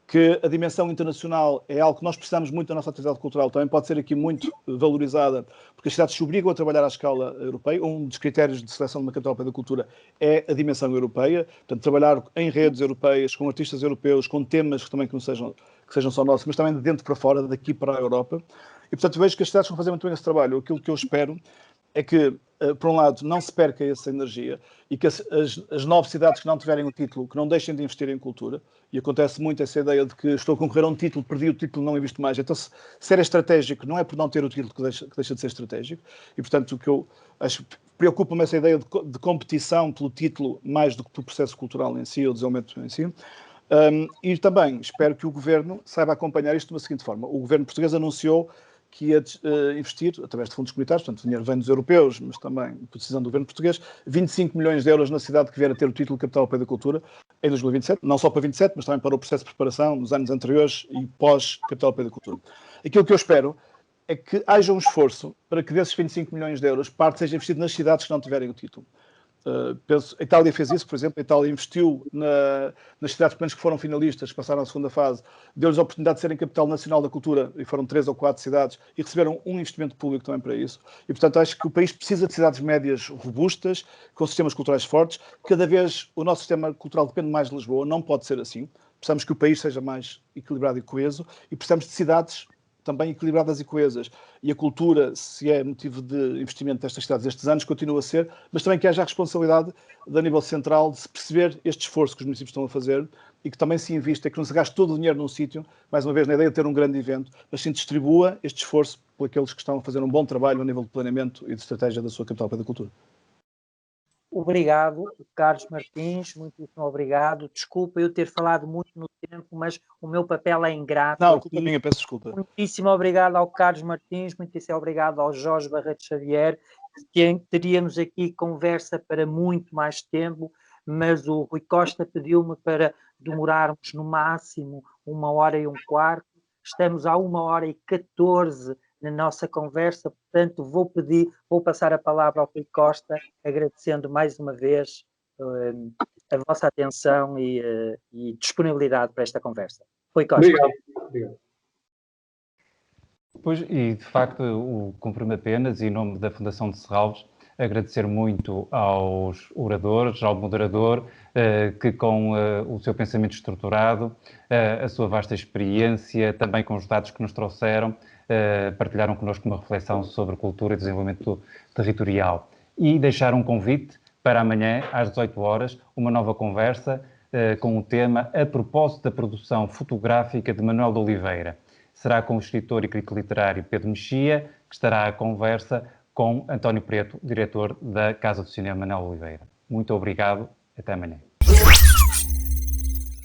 S4: que a dimensão internacional é algo que nós precisamos muito da nossa atividade cultural, também pode ser aqui muito valorizada, porque as cidades se obrigam a trabalhar à escala europeia. Um dos critérios de seleção de uma Capital Europeia da Cultura é a dimensão europeia, portanto, trabalhar em redes europeias, com artistas europeus, com temas que também que sejam só nossos, mas também de dentro para fora, daqui para a Europa. E, portanto, vejo que as cidades vão fazer muito bem esse trabalho. Aquilo que eu espero é que por um lado, não se perca essa energia e que as 9 cidades que não tiverem o título, que não deixem de investir em cultura, e acontece muito essa ideia de que estou a concorrer a um título, perdi o título, não invisto mais. Então, se era estratégico, não é por não ter o título que deixa de ser estratégico, e portanto o que eu acho, preocupa-me essa ideia de competição pelo título mais do que pelo processo cultural em si, ou desenvolvimento em si. E também espero que o Governo saiba acompanhar isto de uma seguinte forma. O Governo português anunciou que ia investir, através de fundos comunitários, portanto o dinheiro vem dos europeus, mas também por decisão do Governo português, 25 milhões de euros na cidade que vier a ter o título de Capital Europeia da Cultura em 2027, não só para 27, mas também para o processo de preparação nos anos anteriores e pós-Capital Europeia da Cultura. Aquilo que eu espero é que haja um esforço para que desses 25 milhões de euros, parte seja investido nas cidades que não tiverem o título. A Itália fez isso, por exemplo, a Itália investiu nas cidades que foram finalistas, que passaram à segunda fase, deu-lhes a oportunidade de serem capital nacional da cultura, e foram 3 ou 4 cidades, e receberam um investimento público também para isso. E, portanto, acho que o país precisa de cidades médias robustas, com sistemas culturais fortes. Cada vez o nosso sistema cultural depende mais de Lisboa, não pode ser assim. Precisamos que o país seja mais equilibrado e coeso, e precisamos de cidades também equilibradas e coesas. E a cultura, se é motivo de investimento destas cidades estes anos, continua a ser, mas também que haja a responsabilidade, a nível central, de se perceber este esforço que os municípios estão a fazer e que também se invista, que não se gaste todo o dinheiro num sítio, mais uma vez, na ideia de ter um grande evento, mas sim distribua este esforço por aqueles que estão a fazer um bom trabalho a nível de planeamento e de estratégia da sua capital para a cultura.
S2: Obrigado, Carlos Martins, muitíssimo obrigado. Desculpa eu ter falado muito no tempo, mas o meu papel é ingrato.
S4: Não, culpa minha, peço desculpa.
S2: Muitíssimo obrigado ao Carlos Martins, muitíssimo obrigado ao Jorge Barreto Xavier, que teríamos aqui conversa para muito mais tempo, mas o Rui Costa pediu-me para demorarmos no máximo 1h15. Estamos a 1h14 na nossa conversa, portanto vou passar a palavra ao Rui Costa, agradecendo mais uma vez a vossa atenção e disponibilidade para esta conversa. Rui Costa.
S3: Obrigado.
S1: Pois, e de facto, cumpre-me apenas, em nome da Fundação de Serralves, agradecer muito aos oradores, ao moderador, que com o seu pensamento estruturado, a sua vasta experiência, também com os dados que nos trouxeram, partilharam connosco uma reflexão sobre cultura e desenvolvimento territorial. E deixar um convite para amanhã, às 18 horas, uma nova conversa com o tema A propósito da produção fotográfica de Manuel de Oliveira. Será com o escritor e crítico literário Pedro Mexia, que estará à conversa com António Preto, diretor da Casa do Cinema Manuel Oliveira. Muito obrigado, até amanhã.